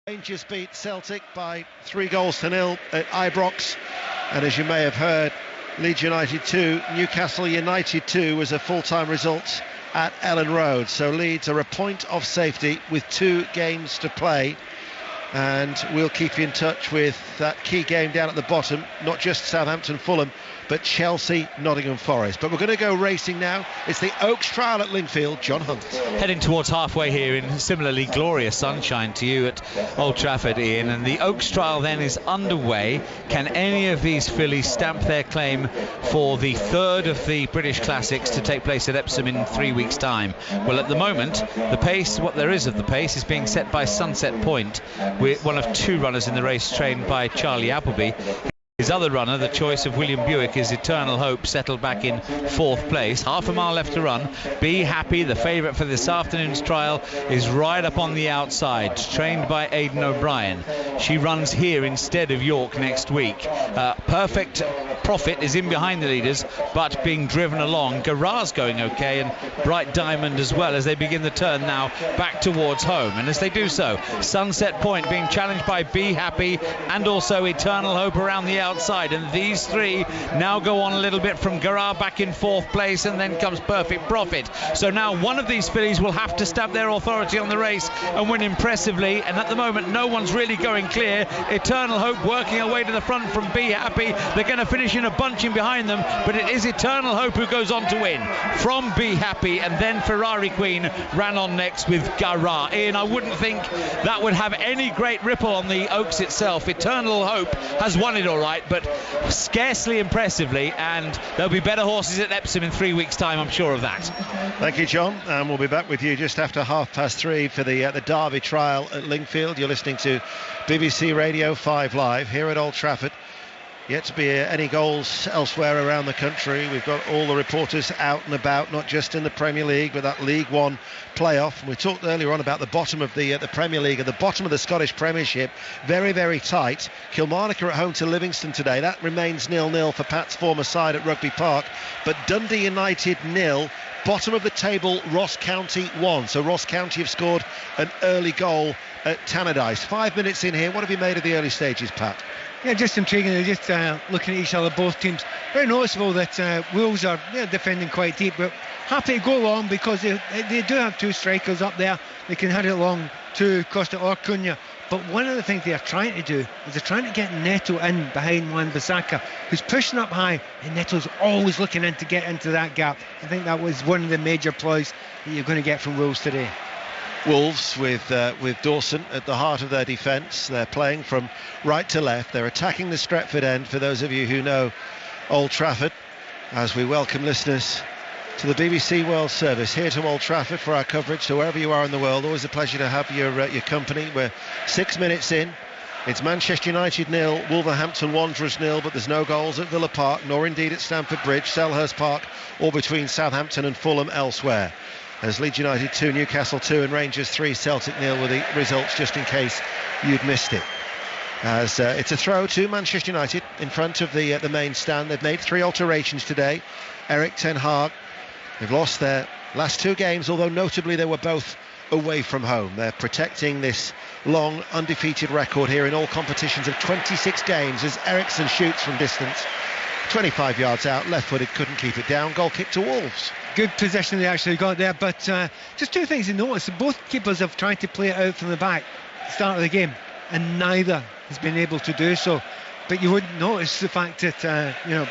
Rangers beat Celtic by 3-0 at Ibrox, and as you may have heard, Leeds United 2, Newcastle United 2 was a full-time result at Ellen Road. So Leeds are a point of safety with 2 games to play, and we'll keep you in touch with that key game down at the bottom, not just Southampton Fulham, but Chelsea Nottingham Forest. But we're going to go racing now. It's the Oaks Trial at Lingfield. John Hunt. Heading towards halfway here in similarly glorious sunshine to you at Old Trafford, Ian, and the Oaks Trial then is underway. Can any of these fillies stamp their claim for the third of the British Classics to take place at Epsom in 3 weeks' time? Well, at the moment, the pace, what there is of the pace, is being set by Sunset Point, with one of 2 runners in the race trained by Charlie Appleby. His other runner, the choice of William Buick, is Eternal Hope, settled back in 4th place. Half a mile left to run. Be Happy, the favourite for this afternoon's trial, is right up on the outside, trained by Aidan O'Brien. She runs here instead of York next week. Perfect Profit is in behind the leaders, but being driven along. Garra's going okay, and Bright Diamond as well, as they begin the turn now back towards home. And as they do so, Sunset Point being challenged by Be Happy and also Eternal Hope around the outside, and these 3 now go on a little bit from Garra back in 4th place, and then comes Perfect Profit. So now one of these fillies will have to stamp their authority on the race and win impressively, and at the moment no one's really going clear. Eternal Hope working her way to the front from Be Happy. They're going to finish in a bunch in behind them, but it is Eternal Hope who goes on to win from Be Happy, and then Ferrari Queen ran on next with Garra. Ian, I wouldn't think that would have any great ripple on the Oaks itself. Eternal Hope has won it all right, but scarcely impressively, and there'll be better horses at Epsom in 3 weeks' time, I'm sure of that. Thank you, John, and we'll be back with you just after 3:30 for the Derby trial at Lingfield. You're listening to BBC Radio 5 Live here at Old Trafford. Yet to be any goals elsewhere around the country. We've got all the reporters out and about, not just in the Premier League, but that League One playoff. And we talked earlier on about the bottom of the Premier League and the bottom of the Scottish Premiership. Very, very tight. Kilmarnock are at home to Livingston today. That remains 0-0 for Pat's former side at Rugby Park. But Dundee United 0. Bottom of the table, Ross County 1. So Ross County have scored an early goal at Tannadice. 5 minutes in here. What have you made of the early stages, Pat? Yeah, just intriguing. They're just looking at each other, both teams. Very noticeable that Wolves are defending quite deep, but happy to go along because they do have 2 strikers up there. They can head it along to Costa or Cunha. But one of the things they are trying to do is they're trying to get Neto in behind Wan-Bissaka, who's pushing up high, and Neto's always looking in to get into that gap. I think that was one of the major ploys that you're going to get from Wolves today. Wolves with Dawson at the heart of their defence. They're playing from right to left. They're attacking the Stretford end, for those of you who know Old Trafford, as we welcome listeners to the BBC World Service here to Old Trafford for our coverage. So wherever you are in the world, always a pleasure to have your company. We're 6 minutes in. It's Manchester United 0, Wolverhampton Wanderers 0, but there's no goals at Villa Park, nor indeed at Stamford Bridge, Selhurst Park, or between Southampton and Fulham elsewhere. As Leeds United 2, Newcastle 2 and Rangers 3, Celtic 0 were the results, just in case you'd missed it. As it's a throw to Manchester United in front of the main stand. They've made 3 alterations today. Eric Ten Hag, they've lost their last 2 games, although notably they were both away from home. They're protecting this long undefeated record here in all competitions of 26 games as Eriksson shoots from distance. 25 yards out, left-footed, couldn't keep it down. Goal kick to Wolves. Good position they actually got there, but just 2 things to notice. Both keepers have tried to play it out from the back at the start of the game, and neither has been able to do so. But you wouldn't notice the fact that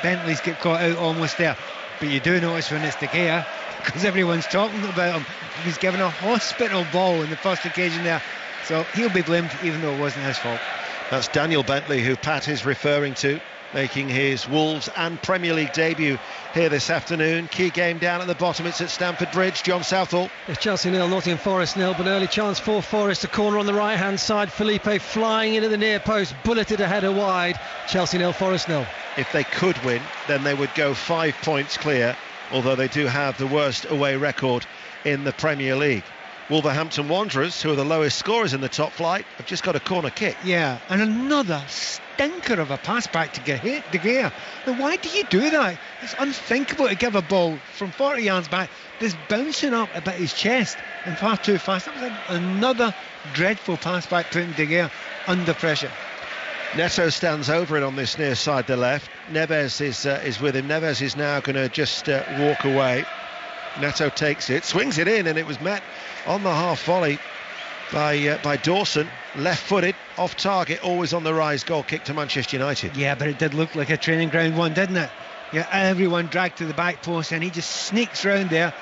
Bentley's get caught out almost there. But you do notice when it's De Gea, because everyone's talking about him. He's given a hospital ball in the first occasion there, so he'll be blamed even though it wasn't his fault. That's Daniel Bentley, who Pat is referring to, making his Wolves and Premier League debut here this afternoon. Key game down at the bottom, it's at Stamford Bridge. John Southall. It's Chelsea 0, Nottingham Forest 0, but early chance for Forest. A corner on the right hand side, Felipe flying into the near post, bulleted a header wide. Chelsea 0, Forest 0. If they could win, then they would go 5 points clear, although they do have the worst away record in the Premier League. Wolverhampton Wanderers, who are the lowest scorers in the top flight, have just got a corner kick. Yeah, and another stinker of a pass back to De Gea. Now, why do you do that? It's unthinkable to give a ball from 40 yards back that's bouncing up about his chest and far too fast. That was another dreadful pass back, putting De Gea under pressure. Neto stands over it on this near side, the left. Neves is with him. Neves is now going to just walk away. Neto takes it, swings it in, and it was met on the half volley by Dawson. Left-footed, off target, always on the rise. Goal kick to Manchester United. Yeah, but it did look like a training ground one, didn't it? Yeah, everyone dragged to the back post, and he just sneaks round there.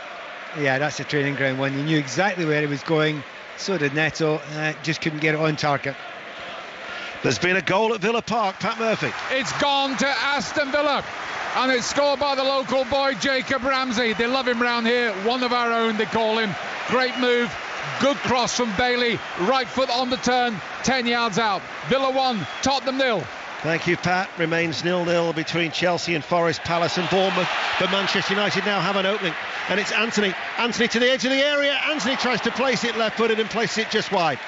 Yeah, that's a training ground one. He knew exactly where he was going. So did Neto. Just couldn't get it on target. There's been a goal at Villa Park. Pat Murphy. It's gone to Aston Villa, and it's scored by the local boy Jacob Ramsey. They love him round here. One of our own, they call him. Great move. Good cross from Bailey. Right foot on the turn. 10 yards out. Villa 1, Tottenham 0. Thank you, Pat. Remains 0-0 between Chelsea and Forest, Palace and Bournemouth. But Manchester United now have an opening. And it's Anthony. Anthony to the edge of the area. Anthony tries to place it left-footed and places it just wide.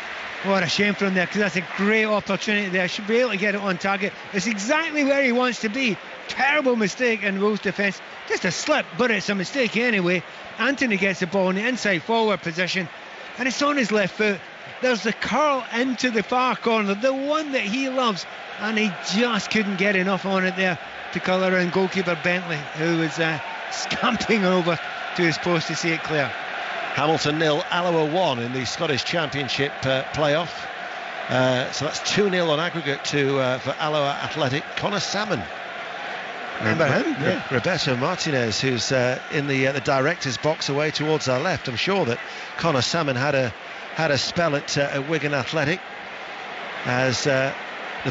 What a shame for him there, because that's a great opportunity there. Should be able to get it on target. It's exactly where he wants to be. Terrible mistake in Wolves' defence. Just a slip, but it's a mistake anyway. Anthony gets the ball in the inside forward position, and it's on his left foot. There's the curl into the far corner, the one that he loves, and he just couldn't get enough on it there to colour in goalkeeper Bentley, who was scamping over to his post to see it clear. Hamilton 0, Alloa 1 in the Scottish Championship playoff. So that's 2-0 on aggregate for Alloa Athletic. Connor Salmon. Remember him? Yeah. Roberto Martinez, who's in the director's box away towards our left. I'm sure that Connor Salmon had a spell at Wigan Athletic as the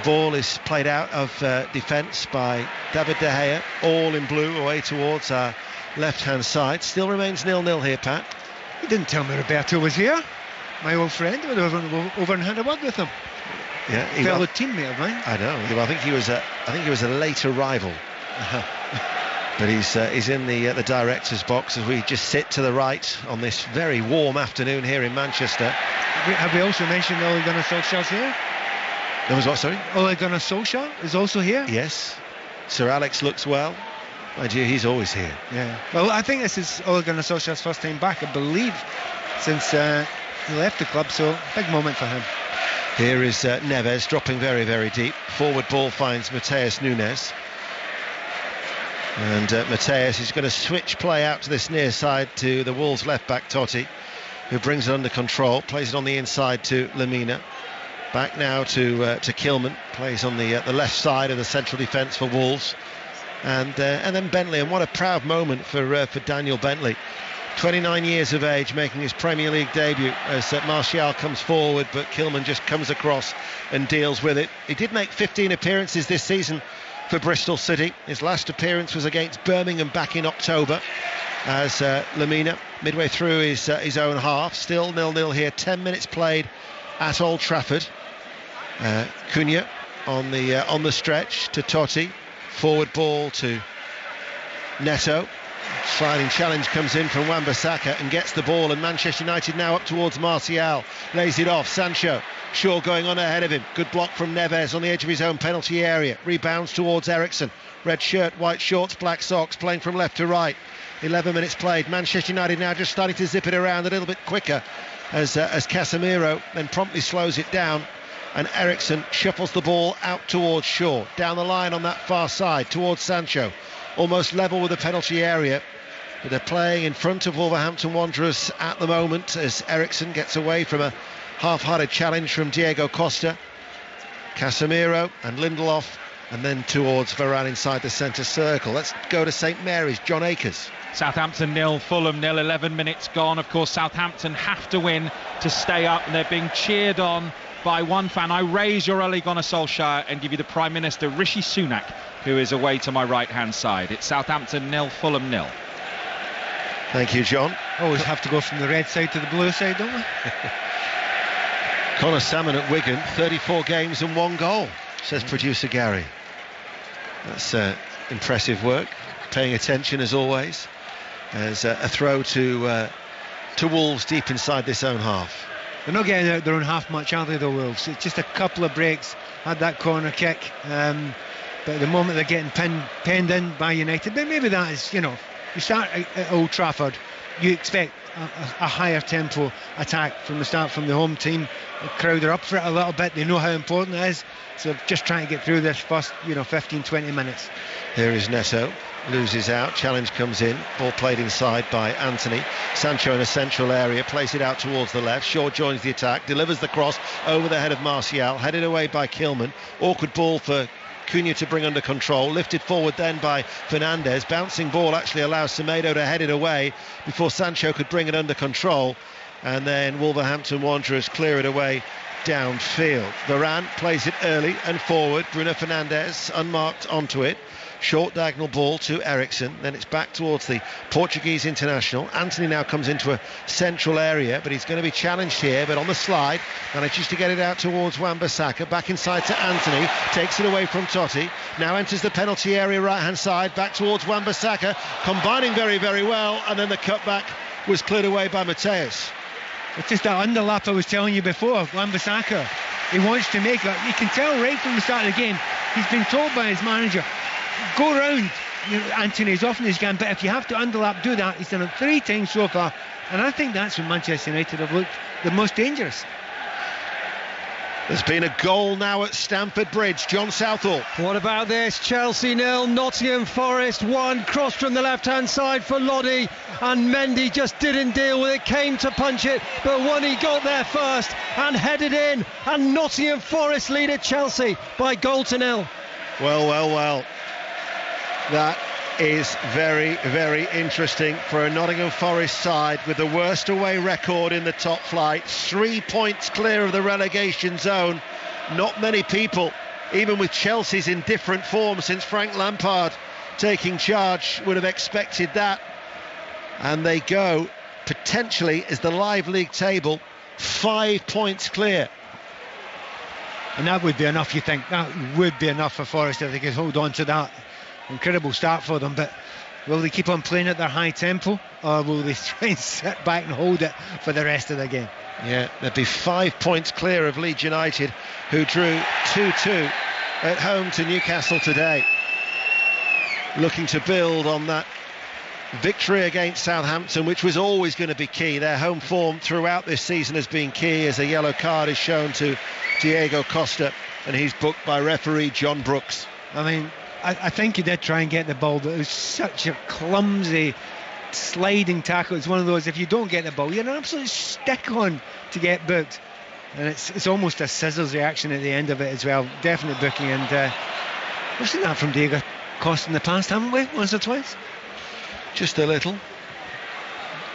ball is played out of defence by David De Gea, all in blue away towards our left-hand side. Still remains 0-0 here, Pat. You didn't tell me Roberto was here. My old friend. I would have over and had a word with him. Yeah, fellow teammate of mine. I know. Well, I think he was a late arrival. But he's in the director's box as we just sit to the right on this very warm afternoon here in Manchester. Have we also mentioned Ole Gunnar Solskjaer's here? There was what, sorry? Ole Gunnar Solskjaer is also here. Yes. Sir Alex looks well. My dear, he's always here. Yeah. Well, I think this is Ole Gunnar Solskjaer's first time back, I believe, since he left the club, so big moment for him. Here is Neves dropping very, very deep. Forward ball finds Mateus Nunes. And Mateus is going to switch play out to this near side to the Wolves left back Totti, who brings it under control, plays it on the inside to Lemina. Back now to Kilman, plays on the left side of the central defence for Wolves. And then Bentley, and what a proud moment for Daniel Bentley. 29 years of age, making his Premier League debut as Martial comes forward, but Kilman just comes across and deals with it. He did make 15 appearances this season for Bristol City. His last appearance was against Birmingham back in October as Lemina, midway through his own half. Still 0-0 here, 10 minutes played at Old Trafford. Cunha on the stretch to Totti. Forward ball to Neto. Sliding challenge comes in from Wan-Bissaka and gets the ball, and Manchester United now up towards Martial. Lays it off. Sancho. Shaw going on ahead of him. Good block from Neves on the edge of his own penalty area. Rebounds towards Eriksen. Red shirt, white shorts, black socks, playing from left to right. 11 minutes played. Manchester United now just starting to zip it around a little bit quicker as Casemiro then promptly slows it down. And Eriksen shuffles the ball out towards Shaw. Down the line on that far side towards Sancho. Almost level with the penalty area. But they're playing in front of Wolverhampton Wanderers at the moment as Eriksen gets away from a half-hearted challenge from Diego Costa. Casemiro and Lindelof, and then towards Varane inside the centre circle. Let's go to St Mary's. John Akers. Southampton 0, Fulham 0, 11 minutes gone. Of course, Southampton have to win to stay up, and they're being cheered on by one fan. I raise your Ole Gunnar Solskjaer and give you the Prime Minister Rishi Sunak, who is away to my right-hand side. It's Southampton 0, Fulham 0. Thank you, John. Always have to go from the red side to the blue side, don't we? Connor Salmon at Wigan, 34 games and 1 goal, says producer Gary. That's impressive work. Paying attention as always. As a throw to to Wolves deep inside this own half. They're not getting out their own half much, are they, the Wolves? It's just a couple of breaks, had that corner kick, but at the moment they're getting penned in by United. But maybe that is, you start at Old Trafford, you expect a higher tempo attack from the start from the home team. The crowd are up for it a little bit, they know how important it is, so just trying to get through this first 15-20 minutes. Here is Neto, loses out, challenge comes in, ball played inside by Anthony. Sancho in a central area, plays it out towards the left. Shaw joins the attack, delivers the cross over the head of Martial, headed away by Kilman. Awkward ball for Cunha to bring under control, lifted forward then by Fernandes. Bouncing ball actually allows Semedo to head it away before Sancho could bring it under control, and then Wolverhampton Wanderers clear it away downfield. Varane plays it early and forward. Bruno Fernandes unmarked onto it. Short diagonal ball to Eriksen, then it's back towards the Portuguese international. Anthony now comes into a central area, but he's going to be challenged here, but on the slide manages to get it out towards Wan-Bissaka, back inside to Anthony, takes it away from Totti, now enters the penalty area right hand side, back towards Wan-Bissaka, combining very, very well, and then the cutback was cleared away by Mateus. It's just that underlap I was telling you before. Wan-Bissaka, he wants to make it, you can tell right from the start of the game, he's been told by his manager, go round Anthony as often as you can, but if you have to underlap, do that. He's done it 3 times so far, and I think that's when Manchester United have looked the most dangerous. There's been a goal now at Stamford Bridge. John Southall. What about this? Chelsea 0, Nottingham Forest 1. Cross from the left hand side for Lodi, and Mendy just didn't deal with it, came to punch it, but Wani got there first and headed in, and Nottingham Forest lead at Chelsea by 1-0. Well. That is very, very interesting for a Nottingham Forest side with the worst away record in the top flight, 3 points clear of the relegation zone. Not many people, even with Chelsea's in different form since Frank Lampard taking charge, would have expected that. And they go potentially, as the live league table, 5 points clear. And that would be enough, you think? That would be enough for Forest if they could hold on to that. Incredible start for them, but will they keep on playing at their high tempo, or will they try and sit back and hold it for the rest of the game? Yeah, they'd be 5 points clear of Leeds United, who drew 2-2 at home to Newcastle today. Looking to build on that victory against Southampton, which was always going to be key. Their home form throughout this season has been key, as a yellow card is shown to Diego Costa, and he's booked by referee John Brooks. I think he did try and get the ball, but it was such a clumsy sliding tackle. It's one of those, if you don't get the ball, you're an absolute stick on to get booked. And it's almost a scissors reaction at the end of it as well. Definite booking, and we've seen that from Diego Costa in the past, haven't we? Once or twice? Just a little.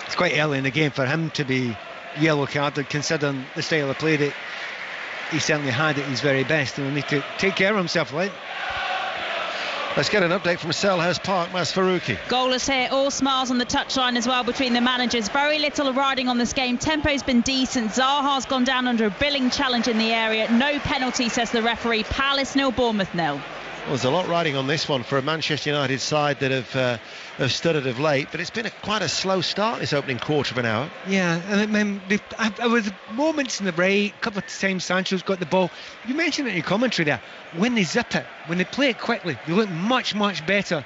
It's quite early in the game for him to be yellow carded, considering the style of play that he certainly had at his very best, and he'll need to take care of himself, right? Let's get an update from Selhurst Park. Mas Faruqi. Goalless here, all smiles on the touchline as well between the managers. Very little riding on this game. Tempo's been decent. Zaha's gone down under a billing challenge in the area. No penalty, says the referee. Palace 0, Bournemouth 0. Well, there's a lot riding on this one for a Manchester United side that have stuttered of late, but it's been quite a slow start this opening quarter of an hour. Yeah, and there was moments in the break, a couple of times Sancho's got the ball. You mentioned it in your commentary there, when they zip it, when they play it quickly, they look much, much better.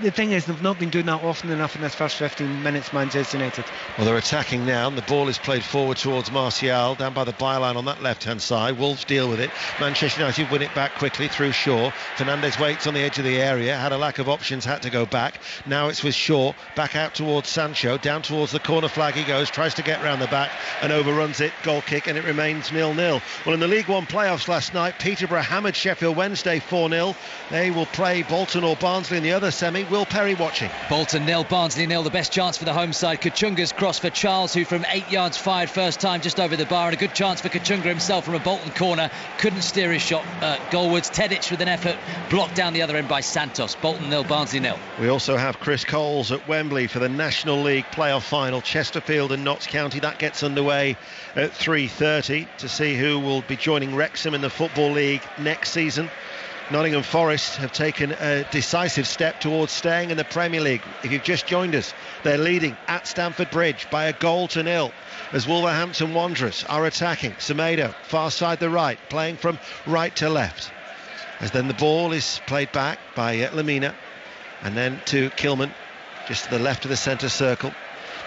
The thing is, they've not been doing that often enough in this first 15 minutes, Manchester United. Well, they're attacking now, and the ball is played forward towards Martial, down by the byline on that left-hand side. Wolves deal with it. Manchester United win it back quickly through Shaw. Fernandes waits on the edge of the area, had a lack of options, had to go back. Now it's with Shaw, back out towards Sancho, down towards the corner flag he goes, tries to get round the back and overruns it. Goal kick, and it remains 0-0. Well, in the League One playoffs last night, Peterborough hammered Sheffield Wednesday 4-0. They will play Bolton or Barnsley in the other semi. Will Perry watching. Bolton 0, Barnsley 0. The best chance for the home side. Kachunga's cross for Charles, who from 8 yards fired first time just over the bar, and a good chance for Kachunga himself from a Bolton corner. Couldn't steer his shot goalwards. Tedic with an effort, blocked down the other end by Santos. Bolton 0, Barnsley 0. We also have Chris Coles at Wembley for the National League playoff final. Chesterfield and Notts County. That gets underway at 3:30 to see who will be joining Wrexham in the Football League next season. Nottingham Forest have taken a decisive step towards staying in the Premier League. If you've just joined us, they're leading at Stamford Bridge by 1-0 as Wolverhampton Wanderers are attacking. Semedo, far side the right, playing from right to left. As then the ball is played back by Lamina, and then to Kilman, just to the left of the centre circle.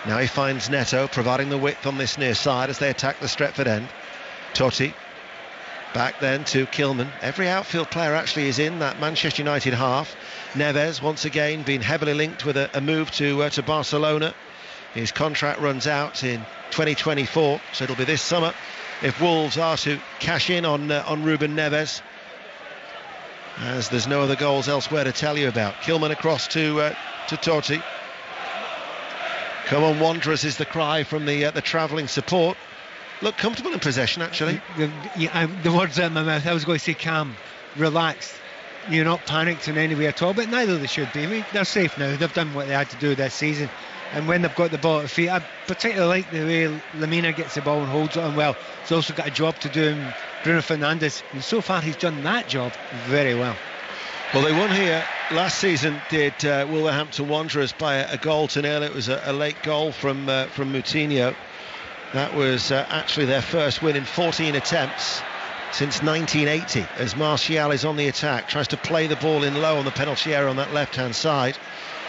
Now he finds Neto, providing the width on this near side as they attack the Stretford end. Totti, back then to Kilman. Every outfield player actually is in that Manchester United half. Neves, once again, been heavily linked with a move to Barcelona. His contract runs out in 2024, so it'll be this summer if Wolves are to cash in on Ruben Neves, as there's no other goals elsewhere to tell you about. Kilman across to Totti. Come on, Wanderers is the cry from the travelling support. Look comfortable in possession, actually. The words out of my mouth, I was going to say calm, relaxed. You're not panicked in any way at all, but neither they should be. I mean, they're safe now. They've done what they had to do this season. And when they've got the ball at the feet, I particularly like the way Lamina gets the ball and holds it on well. He's also got a job to do in Bruno Fernandes, and so far he's done that job very well. Well, they won here last season, did Wolverhampton Wanderers, by 1-0. It was a late goal from Moutinho. That was actually their first win in 14 attempts since 1980, as Martial is on the attack, tries to play the ball in low on the penalty area on that left-hand side,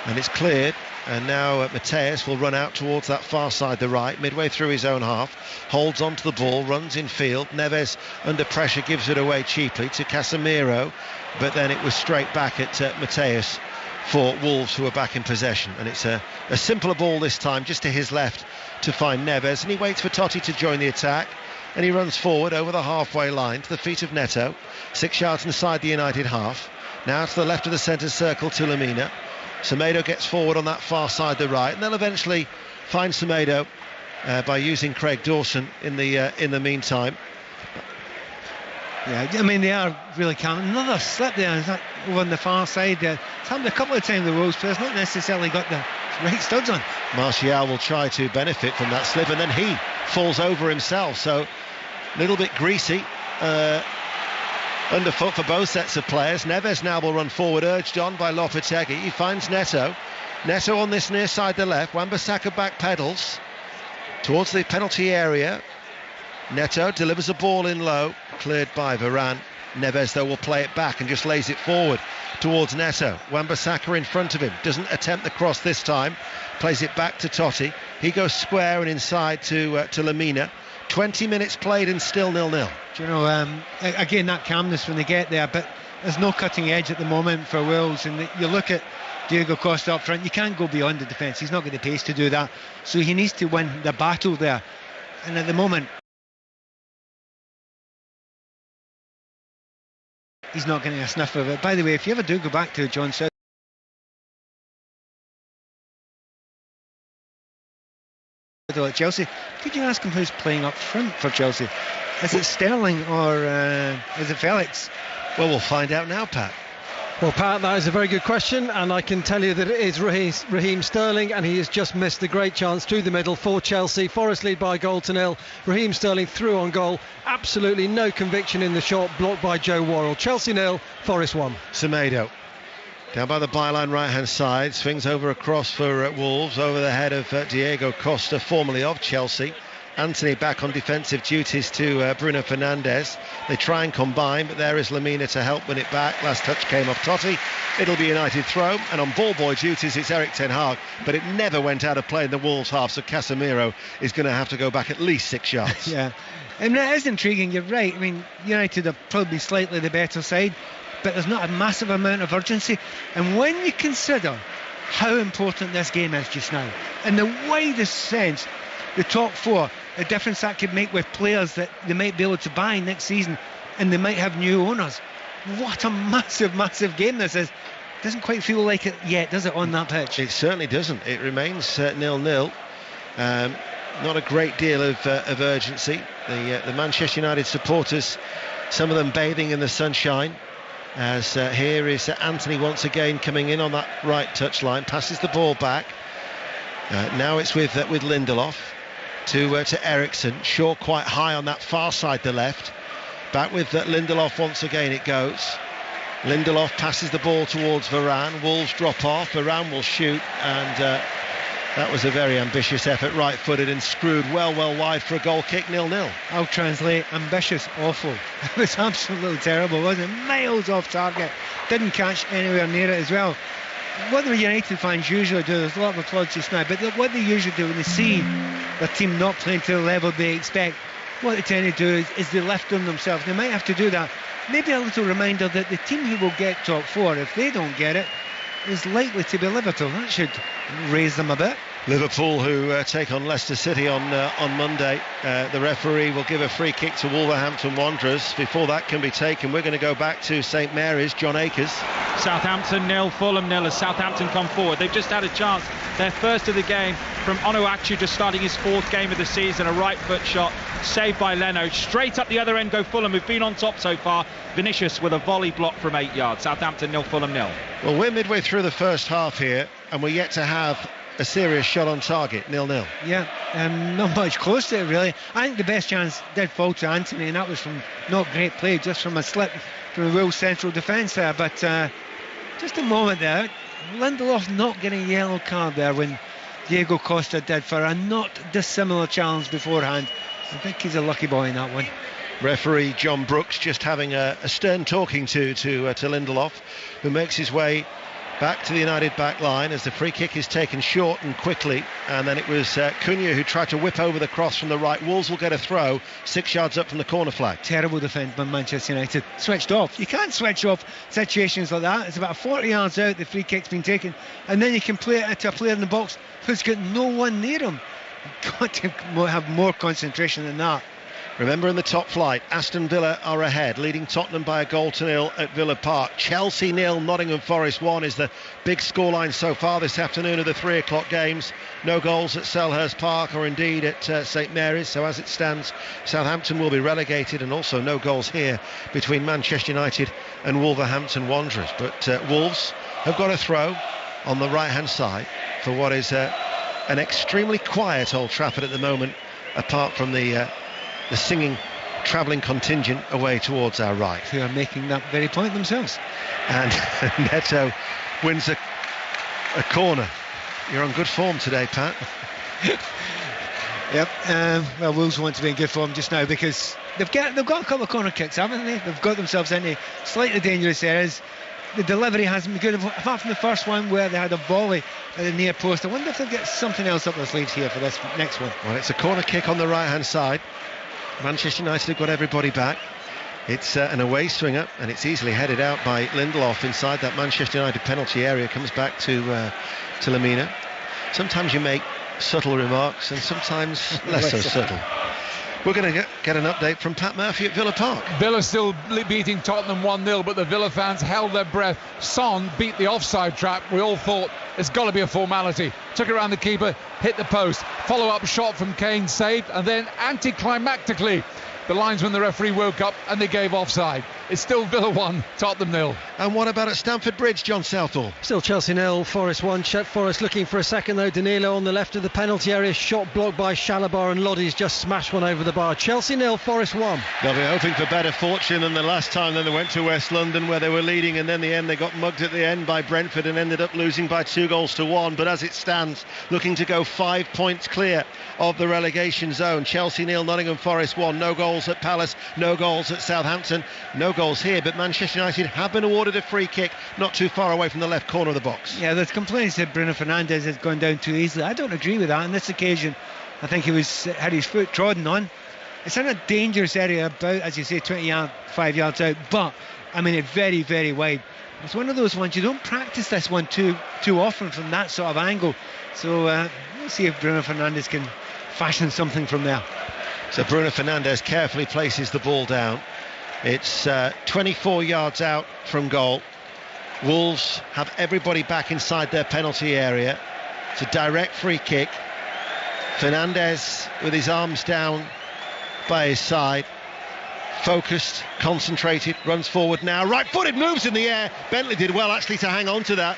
and it's cleared. And now Mateus will run out towards that far side, the right, midway through his own half, holds onto the ball, runs in field. Neves, under pressure, gives it away cheaply to Casemiro, but then it was straight back at Mateus for Wolves, who are back in possession. And it's a simpler ball this time, just to his left to find Neves, and he waits for Totti to join the attack, and he runs forward over the halfway line to the feet of Neto, 6 yards inside the United half. Now to the left of the centre circle to Lamina. Semedo gets forward on that far side, the right, and they'll eventually find Semedo by using Craig Dawson in the meantime. Yeah, I mean, they are really calm. Another slip there, is that over on the far side. It's happened a couple of times the Wolves players not necessarily got the right studs on. Martial will try to benefit from that slip, and then he falls over himself, so a little bit greasy underfoot for both sets of players. Neves now will run forward, urged on by Lopetegui. He finds Neto on this near side, the left. Wan-Bissaka back pedals towards the penalty area. Neto delivers a ball in low, cleared by Varane. Neves, though, will play it back and just lays it forward towards Neto. Wan-Bissaka in front of him, doesn't attempt the cross this time, plays it back to Totti. He goes square and inside to Lamina. 20 minutes played and still 0-0. Do you know, again, that calmness when they get there, but there's no cutting edge at the moment for Wolves, and you look at Diego Costa up front, you can't go beyond the defence. He's not got the pace to do that, so he needs to win the battle there, and at the moment he's not getting a sniff of it. By the way, if you ever do go back to John South at Chelsea, could you ask him who's playing up front for Chelsea? Is it Sterling or is it Felix? Well, we'll find out now, Pat. Well, Pat, that is a very good question, and I can tell you that it is Raheem Sterling, and he has just missed a great chance through the middle for Chelsea. Forest lead by 1-0. Raheem Sterling through on goal. Absolutely no conviction in the shot, blocked by Joe Worrell. Chelsea 0, Forest 1. Semedo down by the byline right-hand side, swings over across for Wolves, over the head of Diego Costa, formerly of Chelsea. Anthony back on defensive duties to Bruno Fernandes. They try and combine, but there is Lamina to help win it back. Last touch came off Totti. It'll be United throw, and on ball boy duties it's Eric Ten Hag, but it never went out of play in the Wolves half, so Casemiro is going to have to go back at least 6 yards. Yeah, and that is intriguing, you're right. I mean, United are probably slightly the better side, but there's not a massive amount of urgency, and when you consider how important this game is just now, in the widest sense, the top four, the difference that could make with players that they might be able to buy next season, and they might have new owners. What a massive game this is. Doesn't quite feel like it yet, does it, on that pitch? It certainly doesn't. It remains 0-0. Not a great deal of urgency. The Manchester United supporters, some of them bathing in the sunshine, as here is Anthony once again coming in on that right touchline, passes the ball back. Now it's with Lindelof to Eriksson. Shaw quite high on that far side, the left. Back with Lindelof once again it goes. Lindelof passes the ball towards Varane. Wolves drop off. Varane will shoot, and that was a very ambitious effort, right-footed and screwed well wide for a goal kick. 0-0. I'll translate ambitious, awful. It was absolutely terrible, wasn't it? Miles off target. Didn't catch anywhere near it as well. What the United fans usually do, there's a lot of applause just now, but what they usually do when they see their team not playing to the level they expect, what they tend to do is they lift them themselves. They might have to do that. Maybe a little reminder that the team who will get top four, if they don't get it, is likely to be Liverpool. That should raise them a bit. Liverpool, who take on Leicester City on Monday. The referee will give a free kick to Wolverhampton Wanderers. Before that can be taken, we're going to go back to St Mary's. John Akers. Southampton 0, Fulham 0 as Southampton come forward. They've just had a chance, their first of the game, from Onuachu, just starting his 4th game of the season. A right foot shot saved by Leno. Straight up the other end go Fulham, who've been on top so far. Vinicius with a volley block from 8 yards. Southampton 0, Fulham 0. Well, we're midway through the first half here, and we're yet to have a serious shot on target. 0-0. Yeah, not much close to it really. I think the best chance did fall to Anthony, and that was from not great play, just from a slip from the Wolves central defence there. But just a moment there, Lindelof not getting a yellow card there when Diego Costa did for a not dissimilar challenge beforehand. I think he's a lucky boy in that one. Referee John Brooks just having a stern talking to Lindelof, who makes his way back to the United back line as the free kick is taken short and quickly, and then it was Cunha who tried to whip over the cross from the right. Wolves will get a throw 6 yards up from the corner flag. Terrible defence by Manchester United. Switched off. You can't switch off situations like that. It's about 40 yards out, the free kick's been taken, and then you can play it to a player in the box who's got no one near him. You've got to have more concentration than that. Remember, in the top flight, Aston Villa are ahead, leading Tottenham by 1-0 at Villa Park. Chelsea 0, Nottingham Forest 1 is the big scoreline so far this afternoon of the 3 o'clock games. No goals at Selhurst Park or indeed at St Mary's, so as it stands, Southampton will be relegated, and also no goals here between Manchester United and Wolverhampton Wanderers. But Wolves have got a throw on the right-hand side for what is an extremely quiet Old Trafford at the moment, apart from the singing travelling contingent away towards our right, who are making that very point themselves. And Neto wins a corner. You're on good form today, Pat. Yep. Well, Wolves want to be in good form just now because they've got a couple of corner kicks, haven't they? They've got themselves into slightly dangerous areas. The delivery hasn't been good, apart from the first one where they had a volley at the near post. I wonder if they'll get something else up their sleeves here for this next one. Well, it's a corner kick on the right-hand side. Manchester United have got everybody back. It's an away swinger, and it's easily headed out by Lindelof inside that Manchester United penalty area. Comes back to Lamina. Sometimes you make subtle remarks, and sometimes less so subtle. We're going to get an update from Pat Murphy at Villa Park. Villa still beating Tottenham 1-0, but the Villa fans held their breath. Son beat the offside trap. We all thought it's got to be a formality. Took it around the keeper, hit the post. Follow-up shot from Kane saved, and then anticlimactically, the linesman, the referee, woke up and they gave offside. It's still Villa 1, Tottenham 0. And what about at Stamford Bridge, John Southall? Still Chelsea 0, Forest 1. Forest looking for a second though. Danilo on the left of the penalty area, shot blocked by Shalabar, and Lodi's just smashed one over the bar. Chelsea 0, Forest 1. They'll be hoping for better fortune than the last time. Then they went to West London where they were leading, and then in the end they got mugged at the end by Brentford and ended up losing by 2-1. But as it stands, looking to go 5 points clear of the relegation zone. Chelsea 0, Nottingham Forest 1. No goals at Palace, no goals at Southampton, no goals here, but Manchester United have been awarded a free kick not too far away from the left corner of the box. Yeah, there's complaints that Bruno Fernandes has gone down too easily. I don't agree with that. On this occasion, I think he had his foot trodden on. It's in a dangerous area, about, as you say, 5 yards out, but I mean, it's very, very wide. It's one of those ones you don't practice this one too often from that sort of angle. So we'll see if Bruno Fernandes can fashion something from there. So Bruno Fernandes carefully places the ball down. It's 24 yards out from goal. Wolves have everybody back inside their penalty area. It's a direct free kick. Fernandes with his arms down by his side, focused, concentrated, runs forward now, right-footed, moves in the air. Bentley did well actually to hang on to that.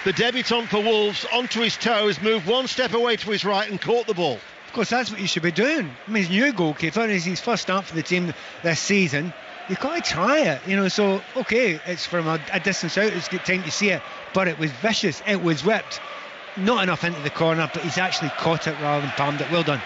The debutant for Wolves onto his toes, moved one step away to his right and caught the ball. Of course, that's what you should be doing. I mean, he's a new goalkeeper, it's his first start for the team this season. you've got to try it, you know. So okay, it's from a distance out, it's good time to see it, but it was vicious, it was whipped, not enough into the corner, but he's actually caught it rather than palmed it. Well done.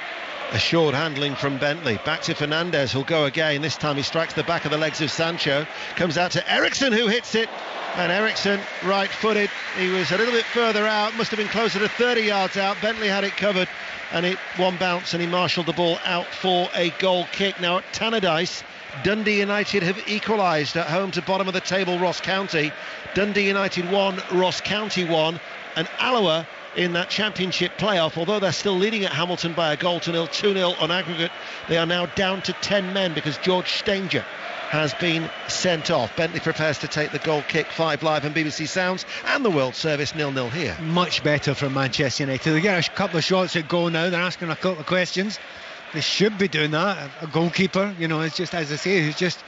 Assured handling from Bentley. Back to Fernandez, who'll go again. This time he strikes the back of the legs of Sancho. Comes out to Eriksson, who hits it. And Eriksson, right-footed. He was a little bit further out. Must have been closer to 30 yards out. Bentley had it covered. And it one bounce, and he marshalled the ball out for a goal kick. Now at Tannadice, Dundee United have equalised at home to bottom of the table Ross County. Dundee United 1, Ross County 1. And Alloa in that championship playoff, although they're still leading at Hamilton by a goal to nil, 2-0 on aggregate, they are now down to 10 men because George Stanger has been sent off. Bentley prepares to take the goal kick. 5 Live and BBC Sounds and the World Service 0-0 here. Much better from Manchester United. They get a couple of shots at goal now. They're asking a couple of questions. They should be doing that. A goalkeeper, you know, it's just, as I say, who's just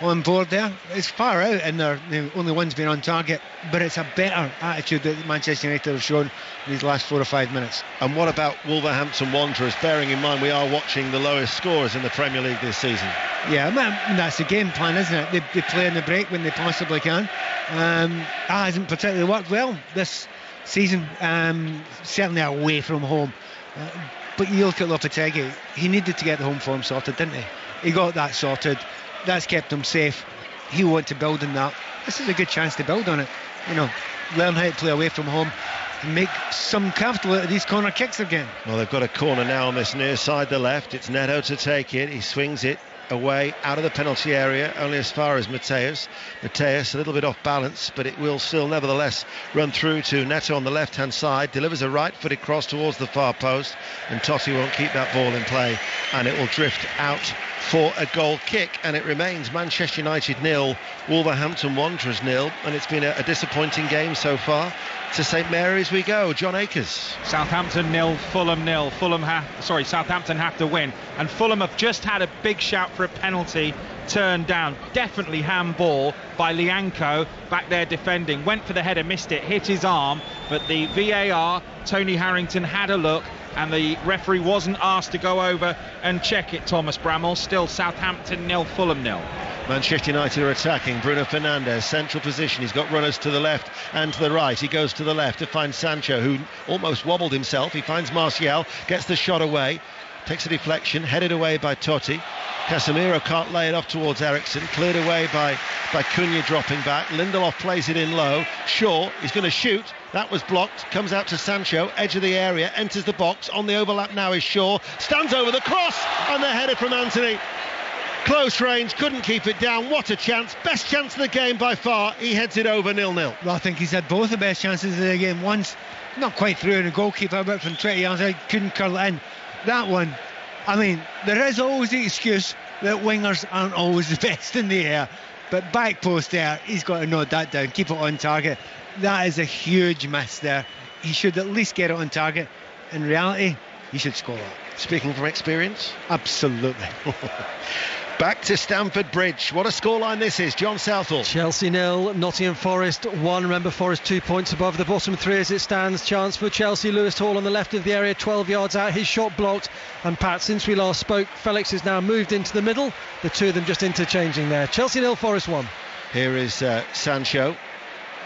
on board there. It's far out, and they're the only one's been on target, but it's a better attitude that Manchester United have shown in these last 4 or 5 minutes. And what about Wolverhampton Wanderers, bearing in mind we are watching the lowest scorers in the Premier League this season? Yeah, that's the game plan, isn't it? They play in the break when they possibly can. Hasn't particularly worked well this season, certainly away from home. But you look at Lopetegui, he needed to get the home form sorted, didn't he? He got that sorted. That's kept him safe. He wanted to build on that. This is a good chance to build on it. You know, learn how to play away from home and make some capital out of these corner kicks again. Well, they've got a corner now on this near side, the left. It's Neto to take it. He swings it away out of the penalty area, only as far as Mateus, a little bit off balance, but it will still nevertheless run through to Neto on the left hand side, delivers a right-footed cross towards the far post, and Totti won't keep that ball in play, and it will drift out for a goal kick, and it remains Manchester United 0, Wolverhampton Wanderers 0, and it's been a disappointing game so far. To St Mary's we go. John Akers. Southampton 0, Fulham 0. Southampton have to win, and Fulham have just had a big shout for a penalty turned down. Definitely handball by Lianco back there defending. Went for the header, missed it, hit his arm, but the VAR, Tony Harrington, had a look, and the referee wasn't asked to go over and check it. Thomas Bramall. Still Southampton 0, Fulham 0. Manchester United are attacking. Bruno Fernandes, central position. He's got runners to the left and to the right. He goes to the left to find Sancho, who almost wobbled himself. He finds Martial, gets the shot away, takes a deflection, headed away by Totti. Casemiro can't lay it off towards Eriksson, cleared away by Cunha dropping back. Lindelof plays it in low. Shaw is going to shoot. That was blocked. Comes out to Sancho, edge of the area, enters the box. On the overlap now is Shaw. Stands over the cross, and the header from Anthony. Close range, couldn't keep it down. What a chance. Best chance of the game by far. He heads it over 0-0. Well, I think he's had both the best chances of the game. Once, not quite through, and the goalkeeper, but from 20 yards out, couldn't curl it in. That one, I mean, there is always the excuse that wingers aren't always the best in the air. But back post there, he's got to nod that down, keep it on target. That is a huge miss there. He should at least get it on target. In reality, he should score that. Speaking from experience? Absolutely. Back to Stamford Bridge. What a scoreline this is. John Southall. Chelsea 0, Nottingham Forest 1. Remember, Forest 2 points above the bottom 3 as it stands. Chance for Chelsea. Lewis Hall on the left of the area, 12 yards out. His shot blocked. And Pat, since we last spoke, Felix has now moved into the middle. The two of them just interchanging there. Chelsea 0, Forest 1. Here is Sancho,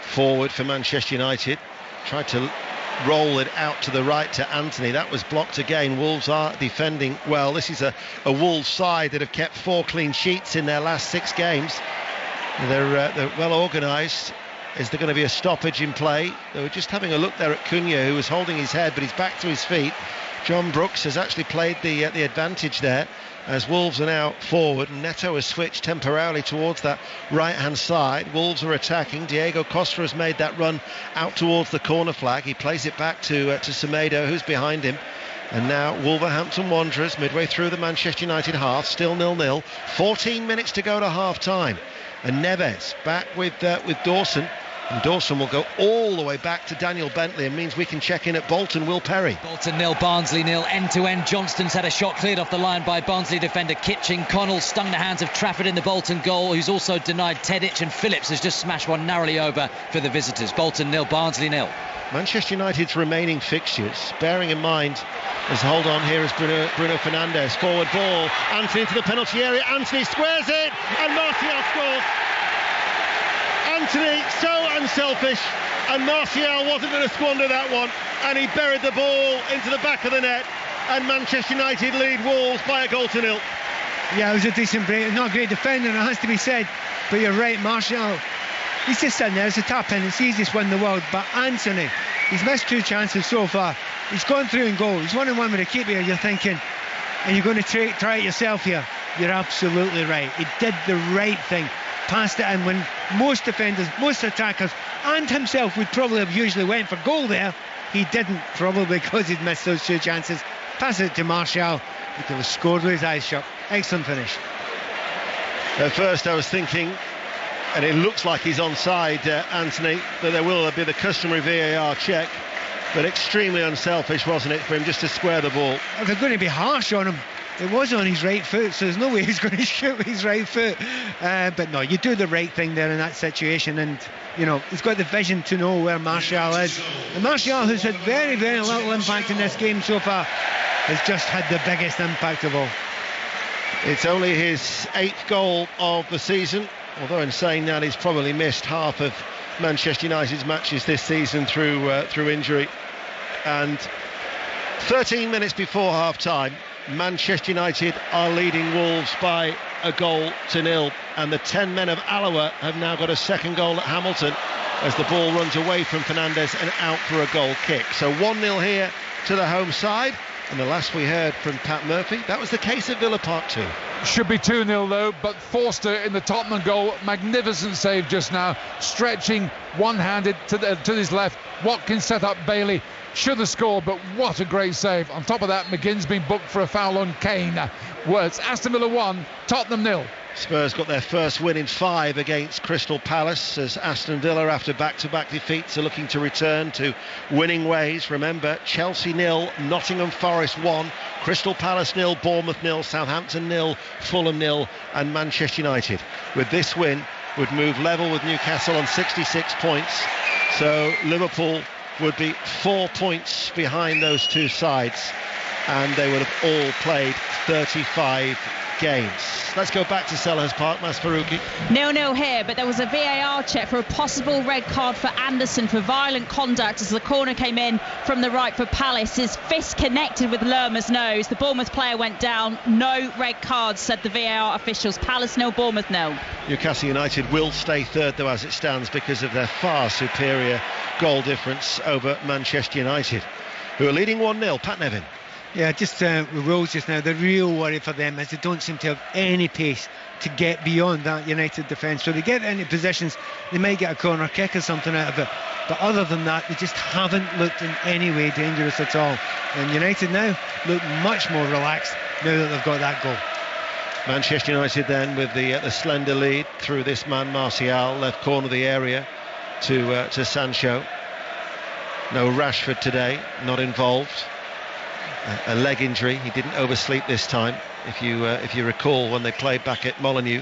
forward for Manchester United. Tried to roll it out to the right to Anthony. That was blocked again. Wolves are defending well. This is a Wolves side that have kept 4 clean sheets in their last 6 games. They're well organised. Is there going to be a stoppage in play? They were just having a look there at Cunha, who was holding his head, but he's back to his feet. John Brooks has actually played the advantage there, as Wolves are now forward. Neto has switched temporarily towards that right-hand side. Wolves are attacking. Diego Costa has made that run out towards the corner flag. He plays it back to Semedo, who's behind him. And now Wolverhampton Wanderers midway through the Manchester United half, still 0-0. 14 minutes to go to half-time. And Neves back with Dawson. And Dawson will go all the way back to Daniel Bentley and means we can check in at Bolton. Will Perry. Bolton 0, Barnsley 0, end-to-end. Johnston's had a shot cleared off the line by Barnsley defender Kitching. Connell stung the hands of Trafford in the Bolton goal, who's also denied Tedic, and Phillips has just smashed one narrowly over for the visitors. Bolton 0, Barnsley 0. Manchester United's remaining fixtures, bearing in mind, as hold on here is Bruno Fernandes. Forward ball, Anthony into the penalty area. Anthony squares it, and Martial scores. Anthony, so unselfish, and Martial wasn't going to squander that one, and he buried the ball into the back of the net, and Manchester United lead Wolves by 1-0. Yeah, it was a decent break. Not a great defender, it has to be said, but you're right, Martial, he's just sitting there, it's a tap in, it's the easiest win in the world. But Anthony, he's missed 2 chances so far, he's gone through and goal, he's 1-on-1 with a keeper. You're thinking, and you're going to try it yourself here. You're absolutely right, he did the right thing, passed it in when most defenders, most attackers and himself would probably have usually went for goal there. He didn't, probably because he'd missed those 2 chances. Pass it to Martial, he could have scored with his eyes shut. Excellent finish. At first I was thinking, and it looks like he's onside, Anthony, that there will be the customary VAR check, but extremely unselfish, wasn't it, for him just to square the ball? If they're going to be harsh on him, it was on his right foot, so there's no way he's going to shoot with his right foot. But no, you do the right thing there in that situation, and you know he's got the vision to know where Martial is. And Martial, who's had very, very little impact in this game so far, has just had the biggest impact of all. It's only his 8th goal of the season, although in saying that he's probably missed half of Manchester United's matches this season through injury. And 13 minutes before half-time, Manchester United are leading Wolves by 1-0, and the 10 men of Alloa have now got a second goal at Hamilton as the ball runs away from Fernandes and out for a goal kick. So 1-0 here to the home side, and the last we heard from Pat Murphy, that was the case at Villa Park too. Should be 2-0 though, but Forster in the Tottenham goal, magnificent save just now, stretching one-handed to his left. Watkins set up Bailey, should have scored, but what a great save. On top of that, McGinn's been booked for a foul on Kane. Words, Aston Villa 1, Tottenham 0. Spurs got their first win in 5 against Crystal Palace, as Aston Villa, after back-to-back defeats, are looking to return to winning ways. Remember, Chelsea 0, Nottingham Forest 1, Crystal Palace 0, Bournemouth 0, Southampton 0, Fulham 0, and Manchester United, with this win, would move level with Newcastle on 66 points. So Liverpool would be 4 points behind those 2 sides, and they would have all played 35 games. Let's go back to Selhurst Park, Mas Faruqi. 0-0 here, but there was a VAR check for a possible red card for Anderson for violent conduct as the corner came in from the right for Palace. His fist connected with Lerma's nose. The Bournemouth player went down. No red cards, said the VAR officials. Palace 0, Bournemouth 0. Newcastle United will stay third though as it stands because of their far superior goal difference over Manchester United, who are leading 1-0. Pat Nevin. Yeah, just with Wolves just now, the real worry for them is they don't seem to have any pace to get beyond that United defence. So they get into positions, they might get a corner kick or something out of it, but other than that, they just haven't looked in any way dangerous at all. And United now look much more relaxed now that they've got that goal. Manchester United then with the slender lead through this man Martial, left corner of the area to Sancho. No Rashford today, not involved. A leg injury, he didn't oversleep this time. If you recall, when they played back at Molineux,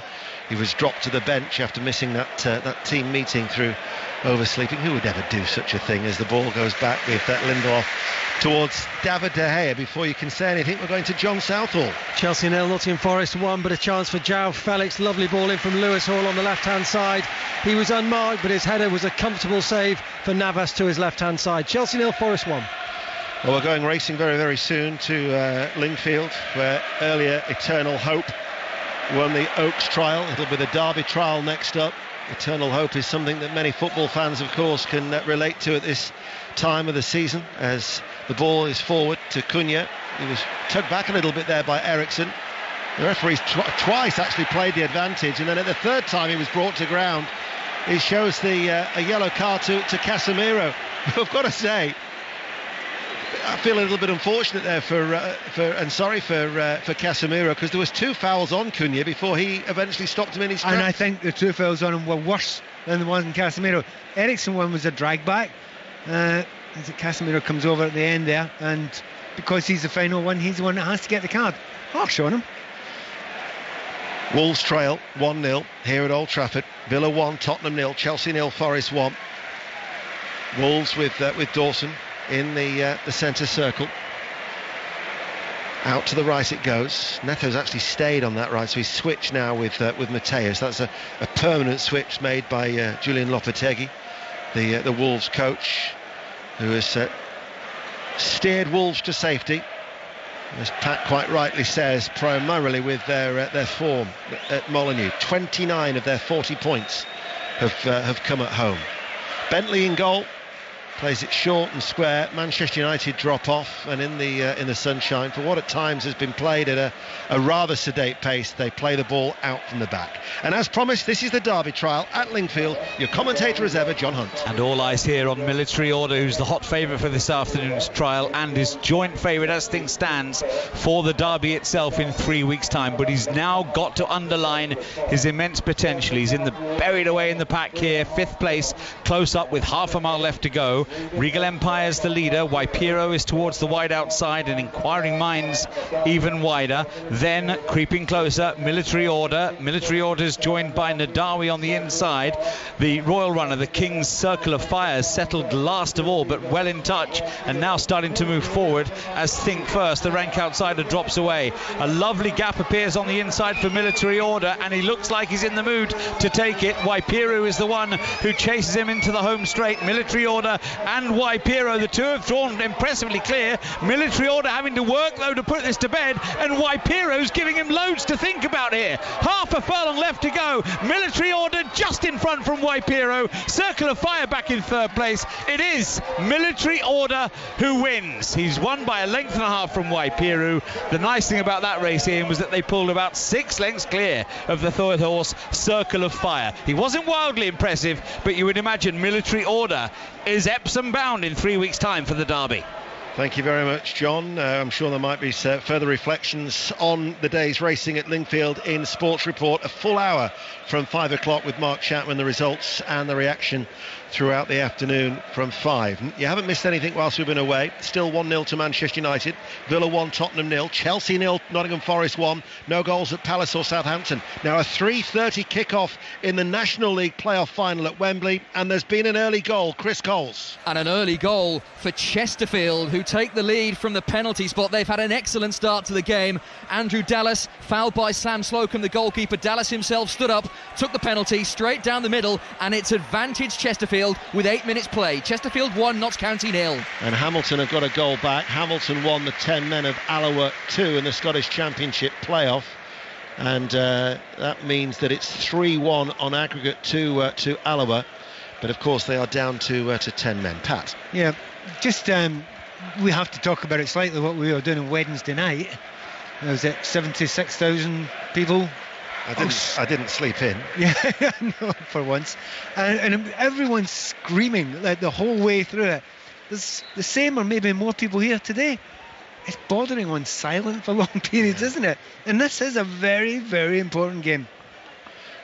he was dropped to the bench after missing that team meeting through oversleeping. Who would ever do such a thing? As the ball goes back with Lindelof towards David De Gea. Before you can say anything, we're going to John Southall. Chelsea 0, Nottingham Forest 1, but a chance for João Felix. Lovely ball in from Lewis Hall on the left-hand side. He was unmarked, but his header was a comfortable save for Navas to his left-hand side. Chelsea 0, Forest 1. Well, we're going racing very, very soon to Lingfield, where earlier Eternal Hope won the Oaks trial. It'll be the Derby trial next up. Eternal Hope is something that many football fans, of course, can relate to at this time of the season, as the ball is forward to Cunha. He was tugged back a little bit there by Eriksson. The referee's twice actually played the advantage, and then at the third time he was brought to ground. He shows a yellow card to Casemiro. I've got to say, I feel a little bit unfortunate there for Casemiro, because there was 2 fouls on Cunha before he eventually stopped him in his tracks. And I think the 2 fouls on him were worse than the one in Casemiro. Eriksen one was a drag back. As Casemiro comes over at the end there, and because he's the final one, he's the one that has to get the card. Harsh on him. Wolves trail 1-0 here at Old Trafford. Villa 1, Tottenham 0, Chelsea 0, Forest 1. Wolves with Dawson in the centre circle. Out to the right it goes. Neto's actually stayed on that right, so he's switched now with Mateus. That's a permanent switch made by Julian Lopetegui, the Wolves coach, who has steered Wolves to safety, as Pat quite rightly says, primarily with their form at Molineux. 29 of their 40 points have come at home. Bentley in goal. Plays it short and square. Manchester United drop off, and in the sunshine, for what at times has been played at a rather sedate pace, they play the ball out from the back. And as promised, this is the Derby trial at Lingfield. Your commentator as ever, John Hunt. And all eyes here on Military Order, who's the hot favourite for this afternoon's trial and is joint favourite as things stands for the Derby itself in 3 weeks' time. But he's now got to underline his immense potential. He's buried away in the pack here, 5th place, close up with half a mile left to go. Regal Empire's the leader. Waipiro is towards the wide outside, and Inquiring Minds even wider. Then creeping closer, Military Order. Military Order's joined by Nadawi on the inside. The Royal Runner, the King's Circle of Fire, settled last of all, but well in touch, and now starting to move forward as Think First, the rank outsider, drops away. A lovely gap appears on the inside for Military Order, and he looks like he's in the mood to take it. Waipiro is the one who chases him into the home straight. Military Order and Waipiro, the two have drawn impressively clear. Military Order having to work though to put this to bed, and Waipiro's giving him loads to think about here. Half a furlong left to go. Military Order just in front from Waipiro. Circle of Fire back in 3rd place. It is Military Order who wins. He's won by a length and a half from Waipiro. The nice thing about that race, Ian, was that they pulled about 6 lengths clear of the third horse, Circle of Fire. He wasn't wildly impressive, but you would imagine Military Order is Epsom bound in 3 weeks' time for the Derby. Thank you very much, John. I'm sure there might be further reflections on the day's racing at Lingfield in Sports Report. A full hour from 5 o'clock with Mark Chapman, the results and the reaction throughout the afternoon from 5. You haven't missed anything whilst we've been away. Still 1-0 to Manchester United. Villa 1, Tottenham 0. Chelsea 0, Nottingham Forest 1. No goals at Palace or Southampton. Now a 3:30 kick-off in the National League playoff final at Wembley, and there's been an early goal. Chris Coles. And an early goal for Chesterfield, who take the lead from the penalty spot. They've had an excellent start to the game. Andrew Dallas, fouled by Sam Slocum, the goalkeeper. Dallas himself stood up, took the penalty straight down the middle, and it's advantage Chesterfield with 8 minutes play. Chesterfield 1, Notts County 0. And Hamilton have got a goal back. Hamilton won the 10 men of Alloa 2 in the Scottish Championship playoff, and that means that it's 3-1 on aggregate to Alloa, but of course they are down to 10 men. Pat. Yeah, just we have to talk about it slightly, what we were doing on Wednesday night. There was 76,000 people. I didn't sleep in. Yeah, no, for once. And everyone's screaming like the whole way through it. There's the same or maybe more people here today. It's bordering on silent for long periods, isn't it? And this is a very, very important game.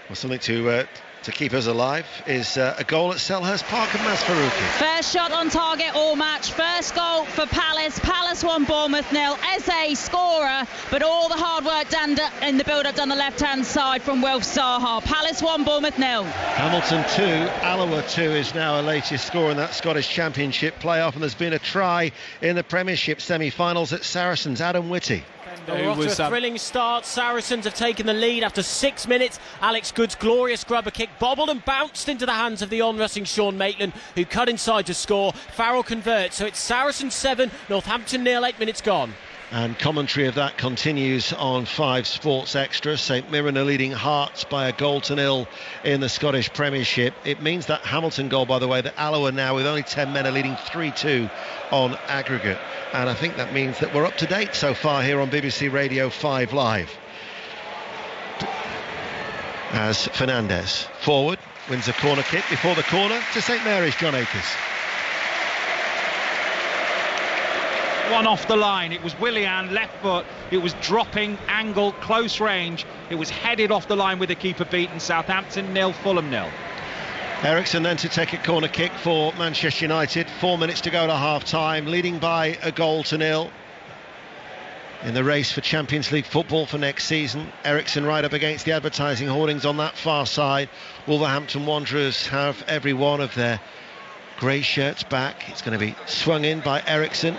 Well, something to keep us alive is a goal at Selhurst Park of Mas Faruqi. First shot on target all match. First goal for Palace. Palace 1, Bournemouth 0. Eze scorer, but all the hard work done in the build-up down the left-hand side from Wilf Zaha. Palace 1, Bournemouth 0. Hamilton 2, Alloa 2 is now a latest score in that Scottish Championship playoff, and there's been a try in the Premiership semi-finals at Saracens. Adam Whitty. A thrilling start. Saracens have taken the lead after 6 minutes. Alex Good's glorious grubber kick bobbled and bounced into the hands of the on-rushing Sean Maitland, who cut inside to score. Farrell converts, so it's Saracens 7, Northampton 0, 8 minutes gone. And commentary of that continues on 5 Sports Extra. St Mirren are leading Hearts by a goal to 0 in the Scottish Premiership. It means that Hamilton goal, by the way, that Alloa now with only 10 men are leading 3-2 on aggregate. And I think that means that we're up to date so far here on BBC Radio 5 Live. As Fernandez forward wins a corner kick before the corner to St Mary's, John Akers. One off the line. It was Willian, left foot. It was dropping, angle, close range. It was headed off the line with the keeper beaten. Southampton 0, Fulham 0. Ericsson then to take a corner kick for Manchester United. 4 minutes to go to half-time, leading by a goal to nil. In the race for Champions League football for next season, Ericsson right up against the advertising hoardings on that far side. Wolverhampton Wanderers have every one of their grey shirts back. It's going to be swung in by Ericsson.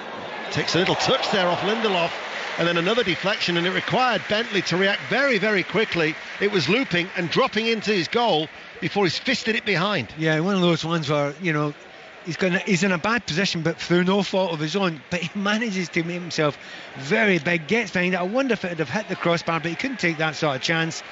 Takes a little touch there off Lindelof, and then another deflection, and it required Bentley to react very, very quickly. It was looping and dropping into his goal before he's fisted it behind. Yeah, one of those ones where, you know, he's in a bad position, but through no fault of his own. But he manages to make himself very big, gets behind it. I wonder if it would have hit the crossbar, but he couldn't take that sort of chance.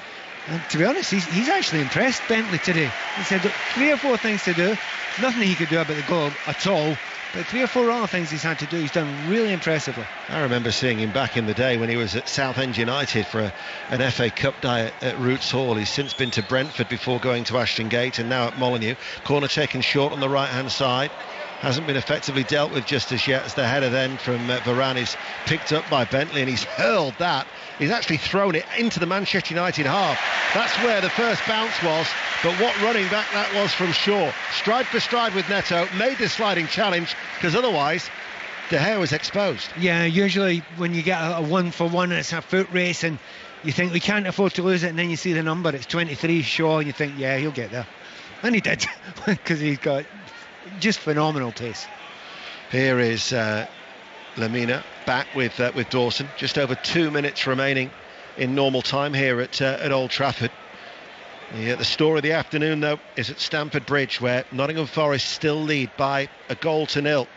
And to be honest, he's actually impressed Bentley today. He said 3 or 4 things to do, nothing he could do about the goal at all. But 3 or 4 other things he's had to do, he's done really impressively. I remember seeing him back in the day when he was at Southend United for an FA Cup day at Roots Hall. He's since been to Brentford before going to Ashton Gate, and now at Molineux. Corner taken short on the right-hand side. Hasn't been effectively dealt with just as yet, as the header then from Varane is picked up by Bentley, and he's hurled that. He's actually thrown it into the Manchester United half. That's where the first bounce was, but what running back that was from Shaw. Stride for stride with Neto, made the sliding challenge, because otherwise De Gea was exposed. Yeah, usually when you get a 1-for-1 and it's a foot race and you think we can't afford to lose it, and then you see the number, it's 23 Shaw, and you think, yeah, he'll get there. And he did, because he's got just phenomenal pace. Here is Lamina back with Dawson. Just over 2 minutes remaining in normal time here at Old Trafford. The story of the afternoon, though, is at Stamford Bridge, where Nottingham Forest still lead by a goal to nil.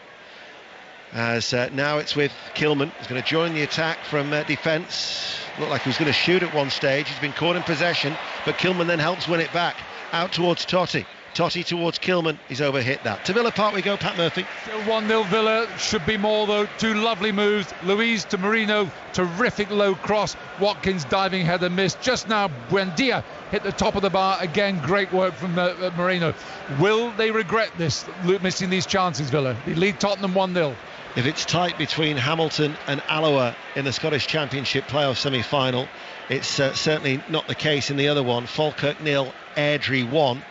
As now it's with Kilman. He's going to join the attack from defence. Looked like he was going to shoot at one stage. He's been caught in possession, but Kilman then helps win it back. Out towards Totti. Totti towards Kilman. He's overhit that. To Villa Park we go, Pat Murphy. Still 1-0 Villa. Should be more, though. 2 lovely moves. Luiz to Marino. Terrific low cross. Watkins diving header missed. Just now Buendia hit the top of the bar. Again, great work from Marino. Will they regret this, missing these chances, Villa? They lead Tottenham 1-0. If it's tight between Hamilton and Alloa in the Scottish Championship playoff semi-final, it's certainly not the case in the other one. Falkirk 0, Airdrie 1.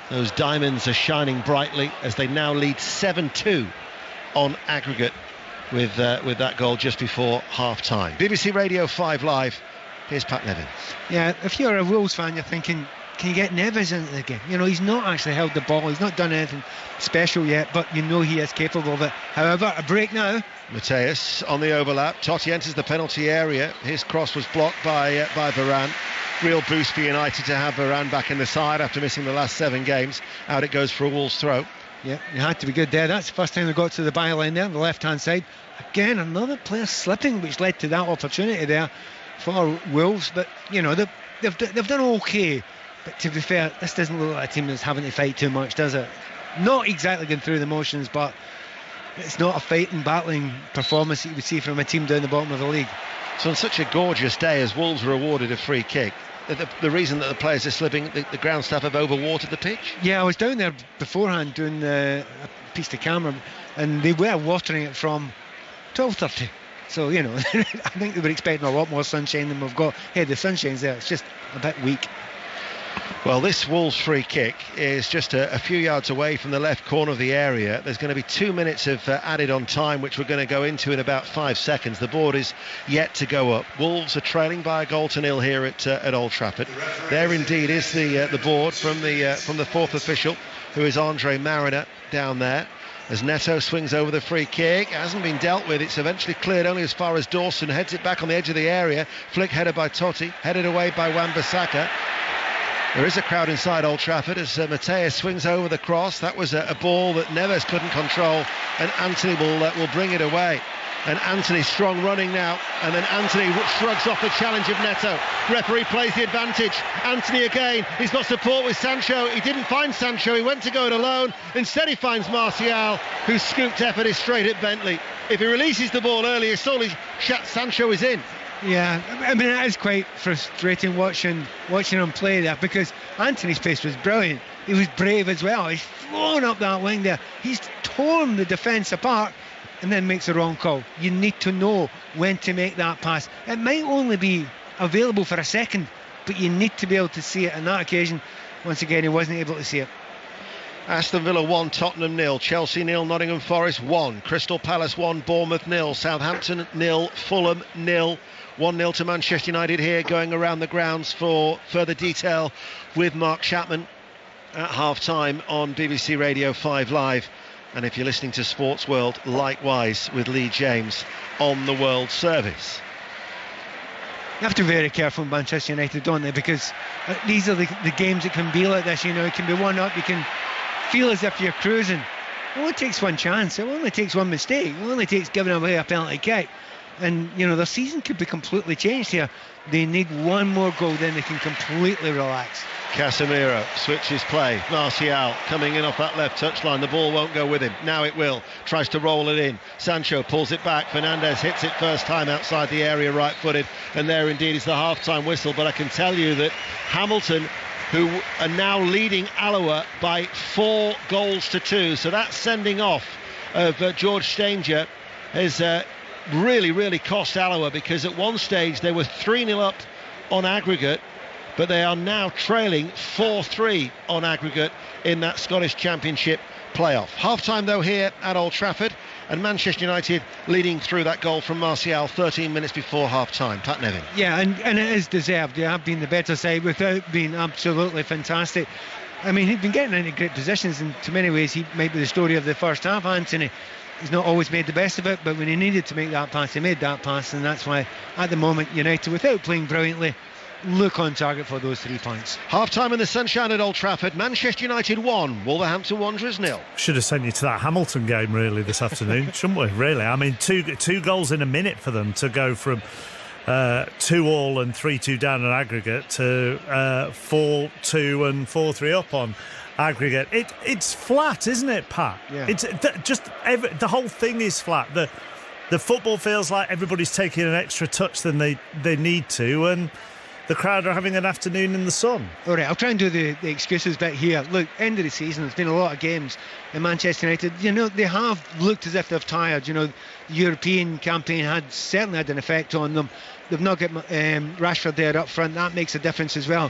Those diamonds are shining brightly as they now lead 7-2 on aggregate with that goal just before half-time. BBC Radio 5 Live, here's Pat Nevin. Yeah, if you're a Wolves fan, you're thinking, can you get Neves into the game? You know, he's not actually held the ball, he's not done anything special yet, but you know he is capable of it. However, a break now. Mateus on the overlap. Totti enters the penalty area. His cross was blocked by Varane. Real boost for United to have Varane back in the side after missing the last 7 games. Out it goes for a Wolves throw. Yeah, you had to be good there. That's the first time they got to the byline there on the left-hand side. Again, another player slipping, which led to that opportunity there for Wolves. But, you know, they've done okay. But to be fair, this doesn't look like a team that's having to fight too much, does it? Not exactly going through the motions, but it's not a fighting, battling performance that you would see from a team down the bottom of the league. So on such a gorgeous day, as Wolves were awarded a free kick, the reason that the players are slipping, the ground staff have overwatered the pitch? Yeah, I was down there beforehand doing a piece to camera, and they were watering it from 12:30. So, you know, I think they were expecting a lot more sunshine than we've got. Hey, the sunshine's there, it's just a bit weak. Well, this Wolves free kick is just a few yards away from the left corner of the area. There's going to be 2 minutes of added on time, which we're going to go into in about 5 seconds. The board is yet to go up. Wolves are trailing by a goal to nil here at Old Trafford. There indeed is the board from the fourth official, who is Andre Mariner down there. As Neto swings over the free kick, it hasn't been dealt with. It's eventually cleared only as far as Dawson, heads it back on the edge of the area. Flick header by Totti, headed away by Wan-Bissaka. There is a crowd inside Old Trafford as Mateus swings over the cross. That was a ball that Neves couldn't control, and Anthony will bring it away. And Anthony's strong running now, and then Anthony shrugs off the challenge of Neto. Referee plays the advantage. Anthony again, he's got support with Sancho. He didn't find Sancho, he went to go it alone. Instead he finds Martial, whose scooped effort is straight at Bentley. If he releases the ball earlier, surely Sancho is in. Yeah, I mean, it is quite frustrating watching him play there, because Anthony's pace was brilliant. He was brave as well. He's flown up that wing there. He's torn the defence apart and then makes the wrong call. You need to know when to make that pass. It might only be available for a second, but you need to be able to see it. On that occasion, once again, he wasn't able to see it. Aston Villa 1, Tottenham 0, Chelsea 0, Nottingham Forest 1, Crystal Palace 1, Bournemouth 0, Southampton 0, Fulham 0. 1-0 to Manchester United here, going around the grounds for further detail with Mark Chapman at half-time on BBC Radio 5 Live. And if you're listening to Sports World, likewise with Lee James on the World Service. You have to be very careful with Manchester United, don't they? Because these are the games that can be like this. You know, it can be 1-up, you can feel as if you're cruising. It only takes one chance, it only takes one mistake, it only takes giving away a penalty kick. And, you know, their season could be completely changed here. They need one more goal, then they can completely relax. Casemiro switches play. Martial coming in off that left touchline. The ball won't go with him. Now it will. Tries to roll it in. Sancho pulls it back. Fernandes hits it first time outside the area, right-footed. And there indeed is the half-time whistle. But I can tell you that Hamilton, who are now leading Alloa by 4 goals to 2. So that sending off of George Stanger has really cost Alloa, because at one stage they were 3-0 up on aggregate, but they are now trailing 4-3 on aggregate in that Scottish Championship playoff. Half-time though here at Old Trafford, and Manchester United leading through that goal from Martial 13 minutes before half-time. Pat Nevin. Yeah, and it is deserved. They have been the better side without being absolutely fantastic. I mean, he's been getting into great positions, and to many ways he might be the story of the first half, Anthony. He's not always made the best of it, but when he needed to make that pass, he made that pass, and that's why at the moment United, without playing brilliantly, look on target for those 3 points. Half-time in the sunshine at Old Trafford. Manchester United 1, Wolverhampton Wanderers 0. Should have sent you to that Hamilton game really this afternoon, shouldn't we? Really, I mean, two goals in a minute for them to go from 2-2 and 3-2 down on aggregate to 4-2 and 4-3 up on aggregate. It's flat, isn't it, Pat? Yeah. It's the whole thing is flat. The football feels like everybody's taking an extra touch than they need to, and the crowd are having an afternoon in the sun. All right, I'll try and do the excuses bit here. Look, end of the season, there's been a lot of games in Manchester United. You know, they have looked as if they've tired. You know, the European campaign certainly had an effect on them. They've not got Rashford there up front. That makes a difference as well.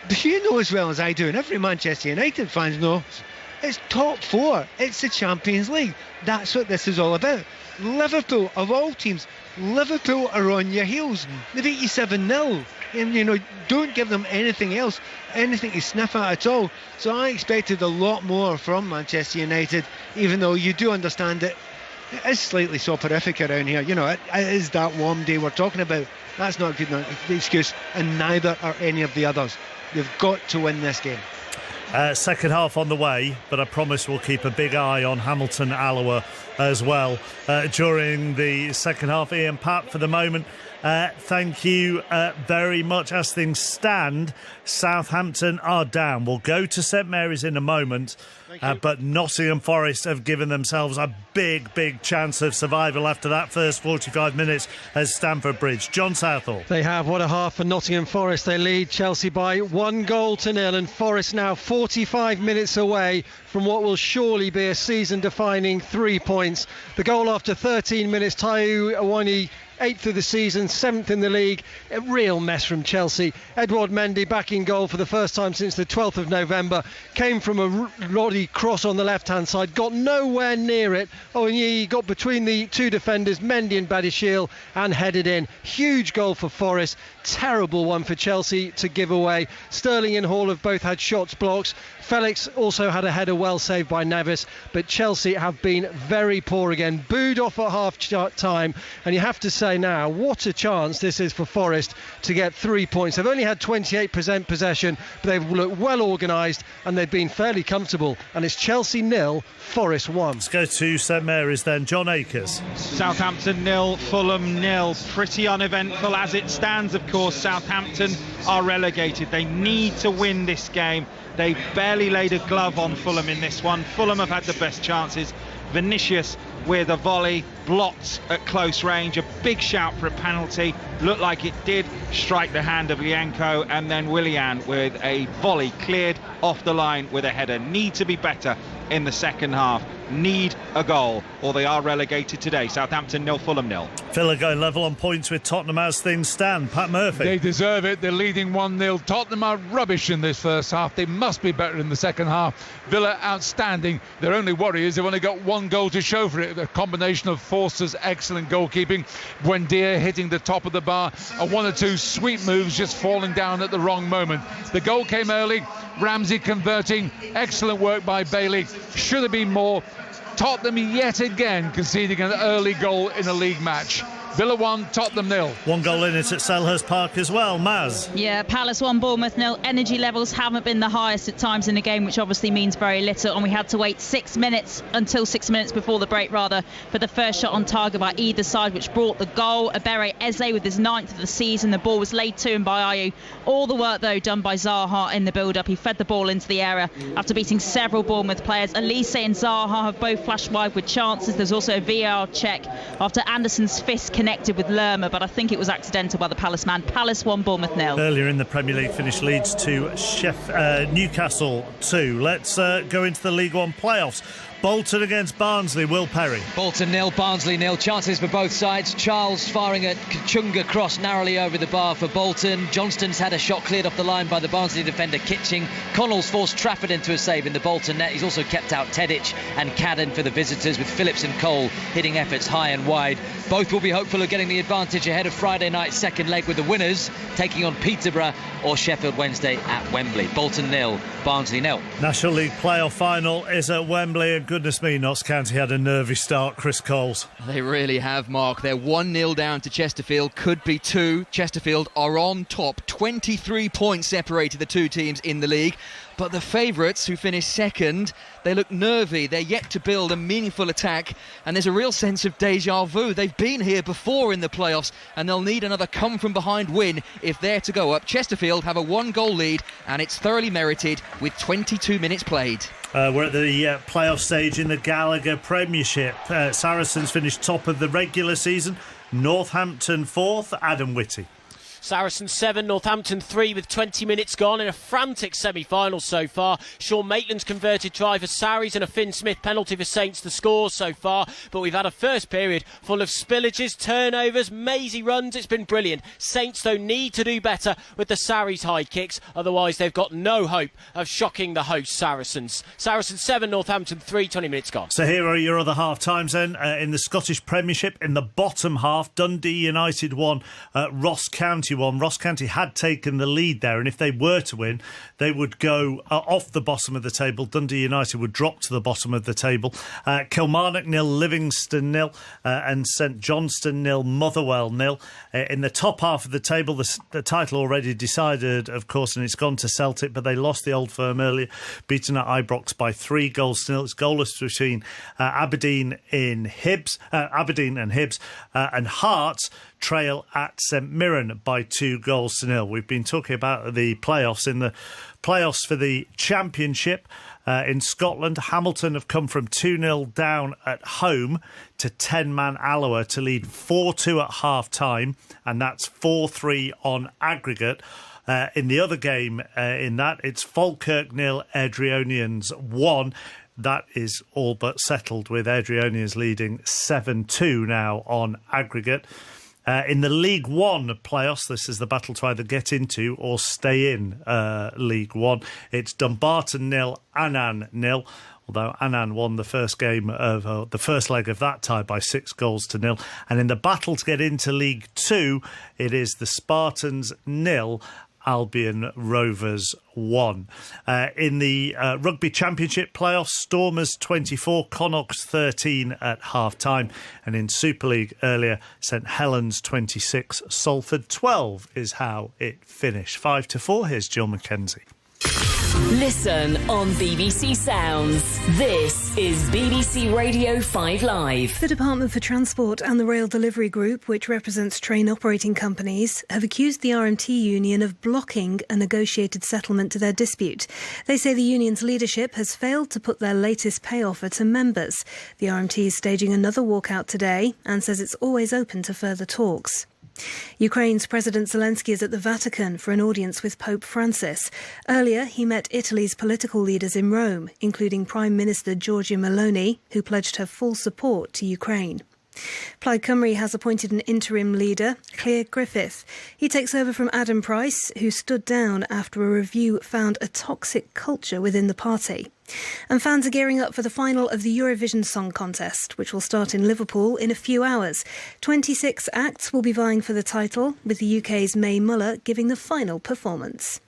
But you know as well as I do, and every Manchester United fan knows, it's top 4. It's the Champions League. That's what this is all about. Liverpool, of all teams, Liverpool are on your heels. They've 87-0. And, you know, don't give them anything else, anything to sniff at all. So I expected a lot more from Manchester United, even though you do understand that it is slightly soporific around here. You know, it is that warm day we're talking about. That's not a good enough excuse, and neither are any of the others. They've got to win this game. Second half on the way, but I promise we'll keep a big eye on Hamilton Alloa as well during the second half. Ian, Pat, for the moment, thank you very much. As things stand, Southampton are down. We'll go to St Mary's in a moment, but Nottingham Forest have given themselves a big chance of survival after that first 45 minutes at Stamford Bridge. John Southall. They have. What a half for Nottingham Forest. They lead Chelsea by 1-0, and Forest now 45 minutes away from what will surely be a season-defining 3 points. The goal after 13 minutes, Taiwo Awoniyi, 8th of the season, 7th in the league. A real mess from Chelsea. Edouard Mendy back in goal for the first time since the 12th of November. Came from a Roddy cross on the left-hand side, got nowhere near it. Awoniyi got between the 2 defenders, Mendy and Badiashile, and headed in. Huge goal for Forest. Terrible one for Chelsea to give away. Sterling and Hall have both had shots blocked. Felix also had a header well saved by Neves, but Chelsea have been very poor again. Booed off at half-time, and you have to say now, what a chance this is for Forest to get 3 points. They've only had 28% possession, but they've looked well organised and they've been fairly comfortable. And it's Chelsea 0, Forest 1. Let's go to St Mary's then. John Akers. Southampton 0, Fulham 0. Pretty uneventful as it stands, of course. Southampton are relegated. They need to win this game. They barely laid a glove on Fulham in this one. Fulham have had the best chances. Vinicius with a volley blocked at close range, a big shout for a penalty, looked like it did strike the hand of Lianco, and then Willian with a volley cleared off the line with a header. Need to be better in the second half. need a goal or they are relegated today. Southampton 0, Fulham 0. Villa going level on points with Tottenham as things stand. Pat Murphy. They deserve it. They're leading 1-0. Tottenham are rubbish in this first half. They must be better in the second half. Villa outstanding. Their only worry is they've only got one goal to show for it. A combination of Forster's excellent goalkeeping, Buendia hitting the top of the bar, and one or two sweet moves just falling down at the wrong moment. The goal came early. Ramsey converting. Excellent work by Bailey. Should have been more. Tottenham yet again conceding an early goal in a league match. Villa 1, Tottenham 0. One goal in it at Selhurst Park as well. Maz. Yeah, Palace 1, Bournemouth 0. Energy levels haven't been the highest at times in the game, which obviously means very little. And we had to wait 6 minutes before the break, for the first shot on target by either side, which brought the goal. Ebere Eze with his 9th of the season. The ball was laid to him by Ayew. All the work, though, done by Zaha in the build-up. He fed the ball into the area after beating several Bournemouth players. Elise and Zaha have both flashed wide with chances. There's also a VAR check after Anderson's fist connected with Lerma, but I think it was accidental by the Palace man. Palace 1, Bournemouth 0. Earlier in the Premier League finished Leeds 2, Newcastle 2. Let's go into the League One playoffs. Bolton against Barnsley. Will Perry. Bolton 0, Barnsley 0. Chances for both sides. Charles firing a Kachunga cross narrowly over the bar for Bolton. Johnston's had a shot cleared off the line by the Barnsley defender Kitching. Connell's forced Trafford into a save in the Bolton net. He's also kept out Tedic and Cadden for the visitors, with Phillips and Cole hitting efforts high and wide. Both will be hopeful of getting the advantage ahead of Friday night's second leg, with the winners taking on Peterborough or Sheffield Wednesday at Wembley. Bolton 0, Barnsley 0. National League playoff final is at Wembley, and goodness me, Notts County had a nervy start. Chris Coles. They really have, Mark. They're 1-0 down to Chesterfield, could be 2. Chesterfield are on top. 23 points separated the two teams in the league. But the favourites, who finished second, they look nervy. They're yet to build a meaningful attack, and there's a real sense of deja vu. They've been here before in the playoffs, and they'll need another come-from-behind win if they're to go up. Chesterfield have a 1-goal lead, and it's thoroughly merited with 22 minutes played. We're at the playoff stage in the Gallagher Premiership. Saracens finished top of the regular season. Northampton 4th. Adam Whitty. Saracens 7, Northampton 3 with 20 minutes gone in a frantic semi-final so far. Sean Maitland's converted try for Sarries and a Finn Smith penalty for Saints the scores so far. But we've had a first period full of spillages, turnovers, mazy runs. It's been brilliant. Saints, though, need to do better with the Sarries high kicks. Otherwise, they've got no hope of shocking the host Saracens. Saracens 7, Northampton 3, 20 minutes gone. So here are your other half-times then. In the Scottish Premiership, in the bottom half, Dundee United 1, Ross County 1. Ross County had taken the lead there, and if they were to win, they would go off the bottom of the table. Dundee United would drop to the bottom of the table. Kilmarnock 0, Livingston 0, and St Johnstone 0, Motherwell 0. In the top half of the table, the title already decided, of course, and it's gone to Celtic, but they lost the Old Firm earlier, beaten at Ibrox by 3 goals to 0. It's goalless between Aberdeen and Hibs, and Hearts trail at St Mirren by 2 goals to 0. We've been talking about the playoffs. In the playoffs for the Championship in Scotland, Hamilton have come from 2-0 down at home to 10-man Alloa to lead 4-2 at half-time, and that's 4-3 on aggregate. In the other game in that, it's Falkirk 0, Airdrieonians 1. That is all but settled, with Airdrieonians leading 7-2 now on aggregate. In the League One playoffs, this is the battle to either get into or stay in League One. It's Dumbarton 0, Annan 0. Although Annan won the first game of the first leg of that tie by 6 goals to 0. And in the battle to get into League Two, it is the Spartans 0, Albion Rovers 1. In the Rugby Championship playoffs, Stormers 24, Connacht's 13 at half-time. And in Super League earlier, St Helens 26, Salford 12 is how it finished. 5-4, here's Jill Mackenzie. Listen on BBC Sounds. This is BBC Radio 5 Live. The Department for Transport and the Rail Delivery Group, which represents train operating companies, have accused the RMT union of blocking a negotiated settlement to their dispute. They say the union's leadership has failed to put their latest pay offer to members. The RMT is staging another walkout today and says it's always open to further talks. Ukraine's President Zelensky is at the Vatican for an audience with Pope Francis. Earlier, he met Italy's political leaders in Rome, including Prime Minister Giorgia Meloni, who pledged her full support to Ukraine. Plaid Cymru has appointed an interim leader, Clear Griffith. He takes over from Adam Price, who stood down after a review found a toxic culture within the party. And fans are gearing up for the final of the Eurovision Song Contest, which will start in Liverpool in a few hours. 26 acts will be vying for the title, with the UK's May Muller giving the final performance.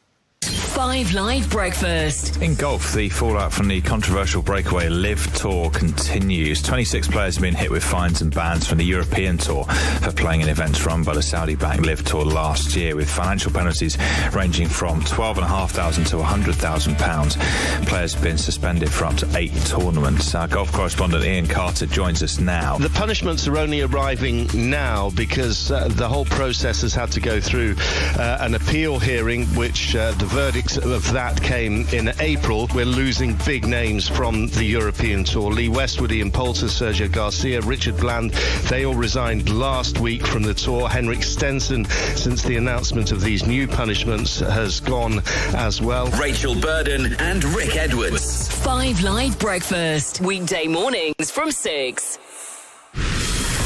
5 Live Breakfast. In golf, the fallout from the controversial breakaway Live Tour continues. 26 players have been hit with fines and bans from the European Tour for playing in events run by the Saudi-backed Live Tour last year, with financial penalties ranging from £12,500 to £100,000. Players have been suspended for up to 8 tournaments. Our golf correspondent Ian Carter joins us now. The punishments are only arriving now because the whole process has had to go through an appeal hearing, which the verdicts of that came in April. We're losing big names from the European Tour. Lee Westwood, Ian Poulter, Sergio Garcia, Richard Bland, they all resigned last week from the Tour. Henrik Stenson, since the announcement of these new punishments, has gone as well. Rachel Burden and Rick Edwards. 5 Live Breakfast. Weekday mornings from 6.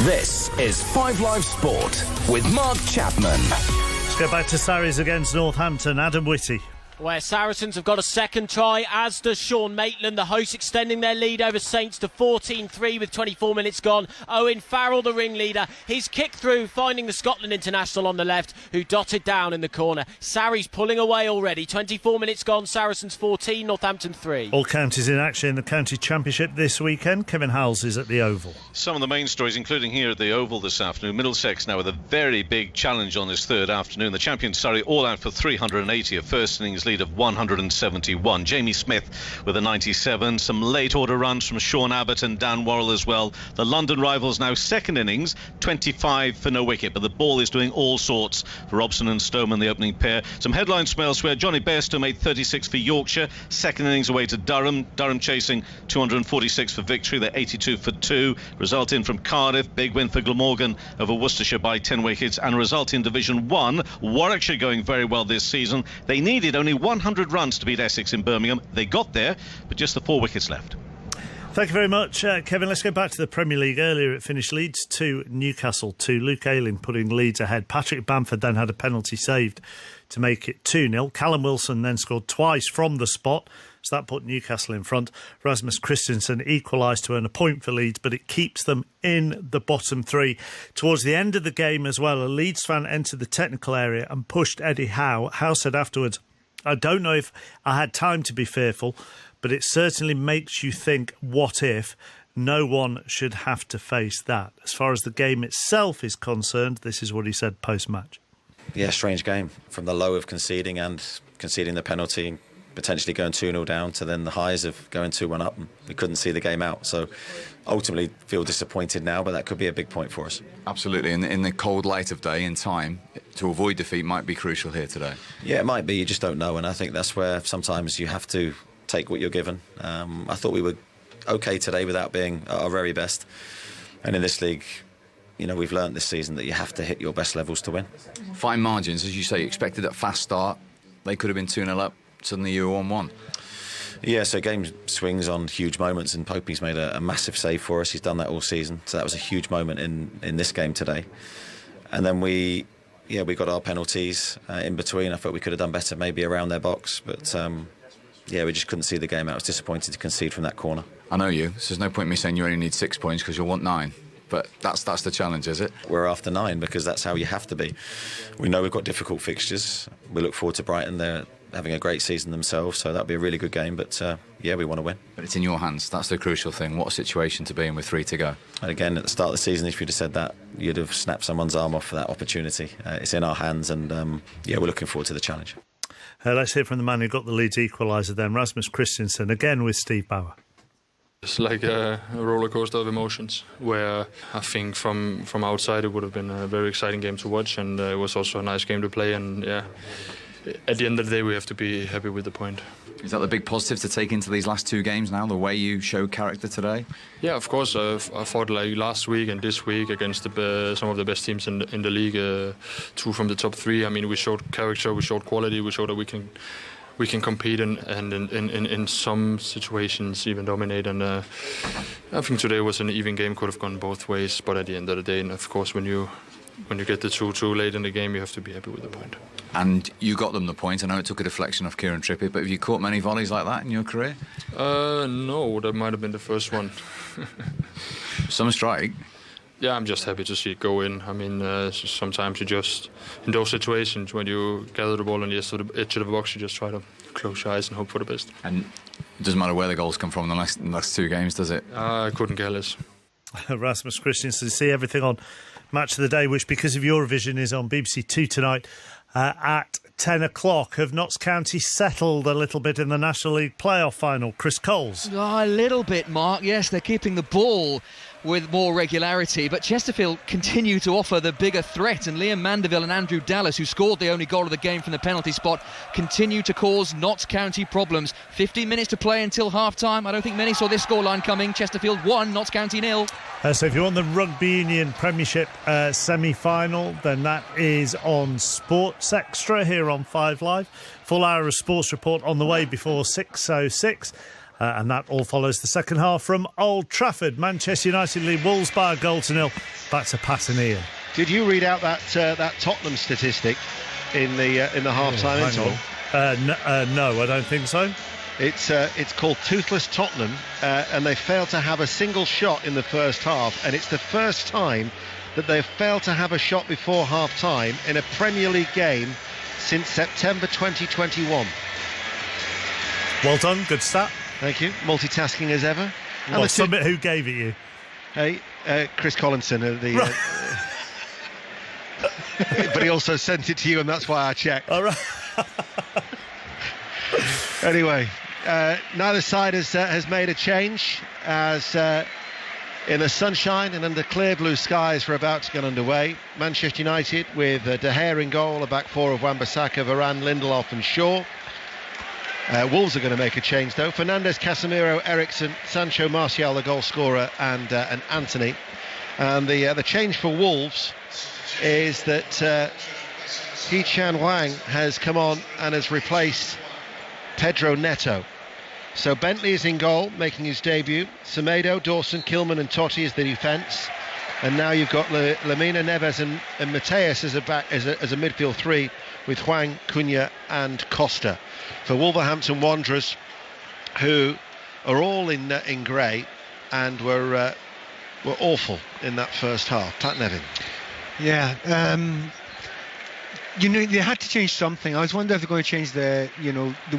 This is 5 Live Sport with Mark Chapman. Let's go back to Sarries against Northampton. Adam Whitty. Where Saracens have got a second try, as does Sean Maitland. The hosts extending their lead over Saints to 14-3 with 24 minutes gone. Owen Farrell, the ringleader, his kick through, finding the Scotland international on the left, who dotted down in the corner. Sarries pulling away already. 24 minutes gone, Saracens 14, Northampton 3. All counties in action in the county championship this weekend. Kevin Howells is at the Oval. Some of the main stories, including here at the Oval this afternoon. Middlesex now with a very big challenge on this third afternoon. The champion Surrey all out for 380, a first innings lead of 171. Jamie Smith with a 97. Some late order runs from Sean Abbott and Dan Worrell as well. The London rivals now second innings, 25 for no wicket, but the ball is doing all sorts for Robson and Stoneman, the opening pair. Some headlines from elsewhere. Johnny Bairstow made 36 for Yorkshire, second innings away to Durham chasing 246 for victory. They're 82 for 2. Result in from Cardiff, big win for Glamorgan over Worcestershire by 10 wickets, and result in Division 1. Warwickshire going very well this season. They needed only 100 runs to beat Essex in Birmingham. They got there, but just the 4 wickets left. Thank you very much, Kevin. Let's go back to the Premier League. Earlier it finished Leeds 2, Newcastle 2. Luke Ayling putting Leeds ahead. Patrick Bamford then had a penalty saved to make it 2-0. Callum Wilson then scored twice from the spot, so that put Newcastle in front. Rasmus Christensen equalised to earn a point for Leeds, but it keeps them in the bottom 3. Towards the end of the game as well, a Leeds fan entered the technical area and pushed Eddie Howe. Howe said afterwards, "I don't know if I had time to be fearful, but it certainly makes you think, what if? No one should have to face that." As far as the game itself is concerned, this is what he said post-match. Yeah, strange game. From the low of conceding and conceding the penalty, potentially going 2-0 down, to then the highs of going 2-1 up. And we couldn't see the game out. So ultimately feel disappointed now, but that could be a big point for us. Absolutely. In the cold light of day and time, to avoid defeat might be crucial here today. Yeah, it might be. You just don't know. And I think that's where sometimes you have to take what you're given. I thought we were OK today without being at our very best. And in this league, you know, we've learnt this season that you have to hit your best levels to win. Fine margins, as you say, you expected that fast start. They could have been 2-0 up. Suddenly you were 1-1. Yeah, so game swings on huge moments, and Popey's made a massive save for us. He's done that all season, so that was a huge moment in this game today. And then we got our penalties in between. I thought we could have done better maybe around their box, but we just couldn't see the game out. I was disappointed to concede from that corner. I know you, so there's no point in me saying you only need 6 points because you'll want 9. But that's the challenge, is it? We're after 9 because that's how you have to be. We know we've got difficult fixtures. We look forward to Brighton. They're having a great season themselves, so that'll be a really good game. But we want to win. But it's in your hands. That's the crucial thing. What a situation to be in with 3 to go. And again, at the start of the season, if you'd have said that, you'd have snapped someone's arm off for that opportunity. It's in our hands, and we're looking forward to the challenge. Let's hear from the man who got the Leeds equaliser then, Rasmus Christensen, again with Steve Bauer. It's like a roller coaster of emotions, where I think from outside it would have been a very exciting game to watch, and it was also a nice game to play. And at the end of the day, we have to be happy with the point. Is that the big positive to take into these last two games now, the way you showed character today? Yeah, of course. I thought like last week and this week against some of the best teams in the league, two from the top three. I mean, we showed character, we showed quality, we showed that we can compete and in some situations even dominate. And I think today was an even game, could have gone both ways. But at the end of the day, and of course, when you get the 2-2 late in the game, you have to be happy with the point. And you got them the point. I know it took a deflection off Kieran Trippier, but have you caught many volleys like that in your career? No, that might have been the first one. Some strike. Yeah, I'm just happy to see it go in. I mean, sometimes you just, in those situations, when you gather the ball on the edge of the box, you just try to close your eyes and hope for the best. And it doesn't matter where the goals come from in the last two games, does it? I couldn't care less. Rasmus Christensen, see everything on Match of the Day, which because of Eurovision is on BBC Two tonight at 10 o'clock. Have Notts County settled a little bit in the National League playoff final? Chris Coles. A little bit, Mark. Yes, they're keeping the ball with more regularity, but Chesterfield continue to offer the bigger threat, and Liam Mandeville and Andrew Dallas, who scored the only goal of the game from the penalty spot, continue to cause Notts County problems. 15 minutes to play until half-time. I don't think many saw this scoreline coming. Chesterfield 1, Notts County 0. So if you want the Rugby Union Premiership semi-final, then that is on Sports Extra here on 5 Live. Full hour of sports report on the way before 6:06. And that all follows the second half from Old Trafford. Manchester United lead Wolves by 1-0. Back to Pat and Ian. Did you read out that Tottenham statistic in the half-time interval? No, I don't think so. It's called Toothless Tottenham, and they failed to have a single shot in the first half, and it's the first time that they've failed to have a shot before half-time in a Premier League game since September 2021. Well done, good stat. Thank you. Multitasking as ever. Well, submit who gave it you. Hey, Chris Collinson. But he also sent it to you, and that's why I checked. All right. Anyway, neither side has made a change, as in the sunshine and under clear blue skies we're about to get underway. Manchester United with De Gea in goal, a back four of Wan-Bissaka, Varane, Lindelof and Shaw. Wolves are going to make a change though. Fernandes, Casemiro, Eriksen, Sancho, Martial, the goal scorer, and Anthony. And the change for Wolves is that Hee-Chan Hwang has come on and has replaced Pedro Neto. So Bentley is in goal, making his debut. Semedo, Dawson, Kilman and Totti is the defence. And now you've got Lamina, Neves and Mateus as a midfield three, with Hwang, Cunha and Costa. For Wolverhampton Wanderers, who are all in grey and were awful in that first half. Pat Nevin. Yeah, they had to change something. I was wondering if they're going to change the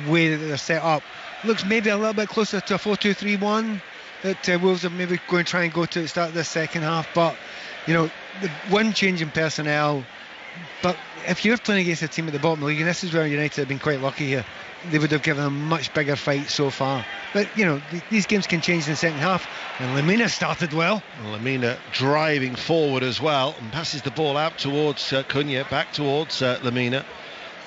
way that they're set up. Looks maybe a little bit closer to a 4-2-3-1 that Wolves are maybe going to try and go to the start of the second half. But the one change in personnel. But if you're playing against a team at the bottom of the league, and this is where United have been quite lucky here, they would have given a much bigger fight so far. But these games can change in the second half, and Lamina started well. Lamina driving forward as well and passes the ball out towards Cunha, back towards Lamina.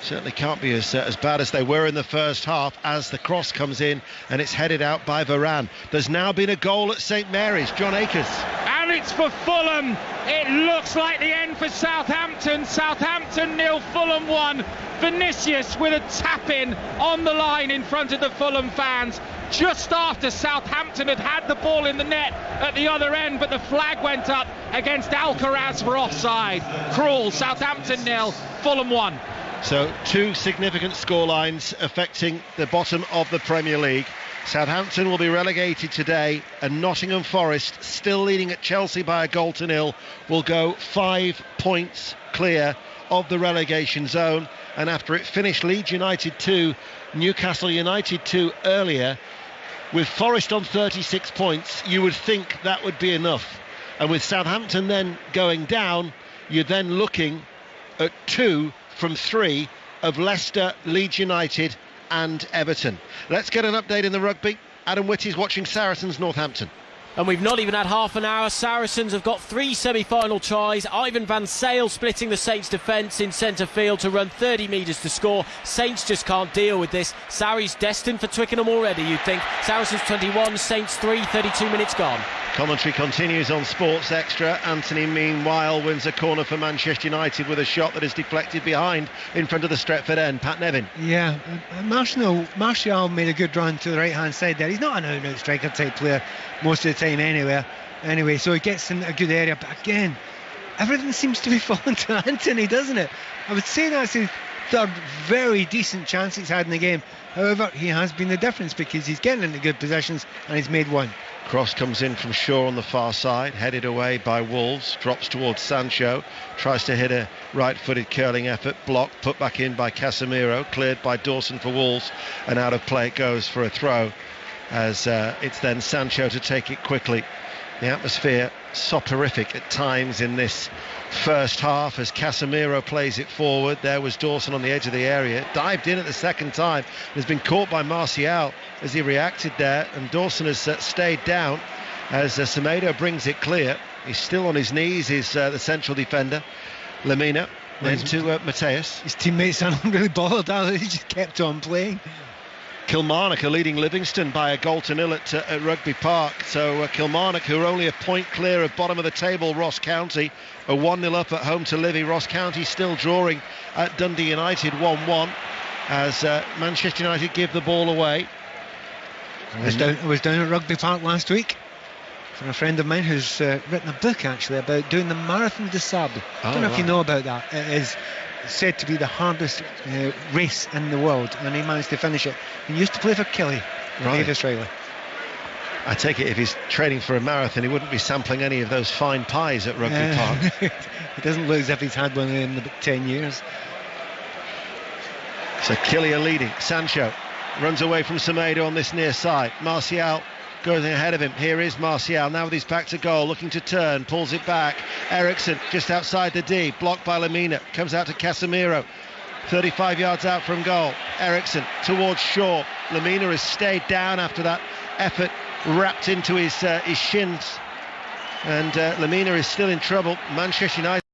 Certainly can't be as bad as they were in the first half, as the cross comes in and it's headed out by Varane. There's now been a goal at St Mary's. John Akers. And it's for Fulham. It looks like the end for Southampton. Southampton 0, Fulham 1. Vinicius with a tap-in on the line in front of the Fulham fans, just after Southampton had the ball in the net at the other end, but the flag went up against Alcaraz for offside. Cruel. Southampton 0, Fulham 1. So two significant scorelines affecting the bottom of the Premier League. Southampton will be relegated today, and Nottingham Forest, still leading at Chelsea by 1-0, will go 5 points clear of the relegation zone. And after it finished Leeds United 2, Newcastle United 2 earlier, with Forest on 36 points, you would think that would be enough. And with Southampton then going down, you're then looking at 2 from 3 of Leicester, Leeds United and Everton. Let's get an update in the rugby. Adam Whitty's watching Saracens Northampton. And we've not even had half an hour. Saracens have got 3 semi-final tries. Ivan Van Sale splitting the Saints defence in centre field to run 30 metres to score. Saints just can't deal with this. Sarri's destined for Twickenham already, you'd think. Saracens 21, Saints 3, 32 minutes gone. Commentary continues on Sports Extra. Anthony, meanwhile, wins a corner for Manchester United with a shot that is deflected behind in front of the Stretford end. Pat Nevin. Yeah, Martial made a good run to the right-hand side there. He's not an out-and-out striker-type player most of the time anyway, so he gets in a good area. But again, everything seems to be falling to Anthony, doesn't it? I would say that's his third very decent chance he's had in the game. However, he has been the difference because he's getting into good positions and he's made one. Cross comes in from Shaw on the far side, headed away by Wolves, drops towards Sancho, tries to hit a right-footed curling effort, blocked, put back in by Casemiro, cleared by Dawson for Wolves, and out of play it goes for a throw, as it's then Sancho to take it quickly. The atmosphere soporific at times in this first half as Casemiro plays it forward. There was Dawson on the edge of the area, dived in at the second time, has been caught by Martial as he reacted there, and Dawson has stayed down as Semedo brings it clear. He's still on his knees, the central defender, Lemina, then to Mateus. His teammates aren't really bothered, are they? He just kept on playing. Kilmarnock are leading Livingston by a goal to nil at Rugby Park. So Kilmarnock, who are only a point clear of bottom of the table, Ross County, are 1-0 up at home to Livy. Ross County still drawing at Dundee United 1-1 as Manchester United give the ball away. I was down at Rugby Park last week for a friend of mine who's written a book actually about doing the Marathon des Sables. I don't know if you know about that. It is said to be the hardest race in the world, and he managed to finish it. He used to play for Kelly, Davis Riley. I take it if he's training for a marathon, he wouldn't be sampling any of those fine pies at Rugby Park. It doesn't look as if he's had one in about 10 years. So Killian leading. Sancho runs away from Semedo on this near side. Martial goes ahead of him. Here is Martial now with his back to goal, looking to turn, pulls it back. Eriksson just outside the D, blocked by Lemina, comes out to Casemiro, 35 yards out from goal. Eriksson towards Shaw. Lemina has stayed down after that effort, wrapped into his shins, and Lemina is still in trouble. Manchester United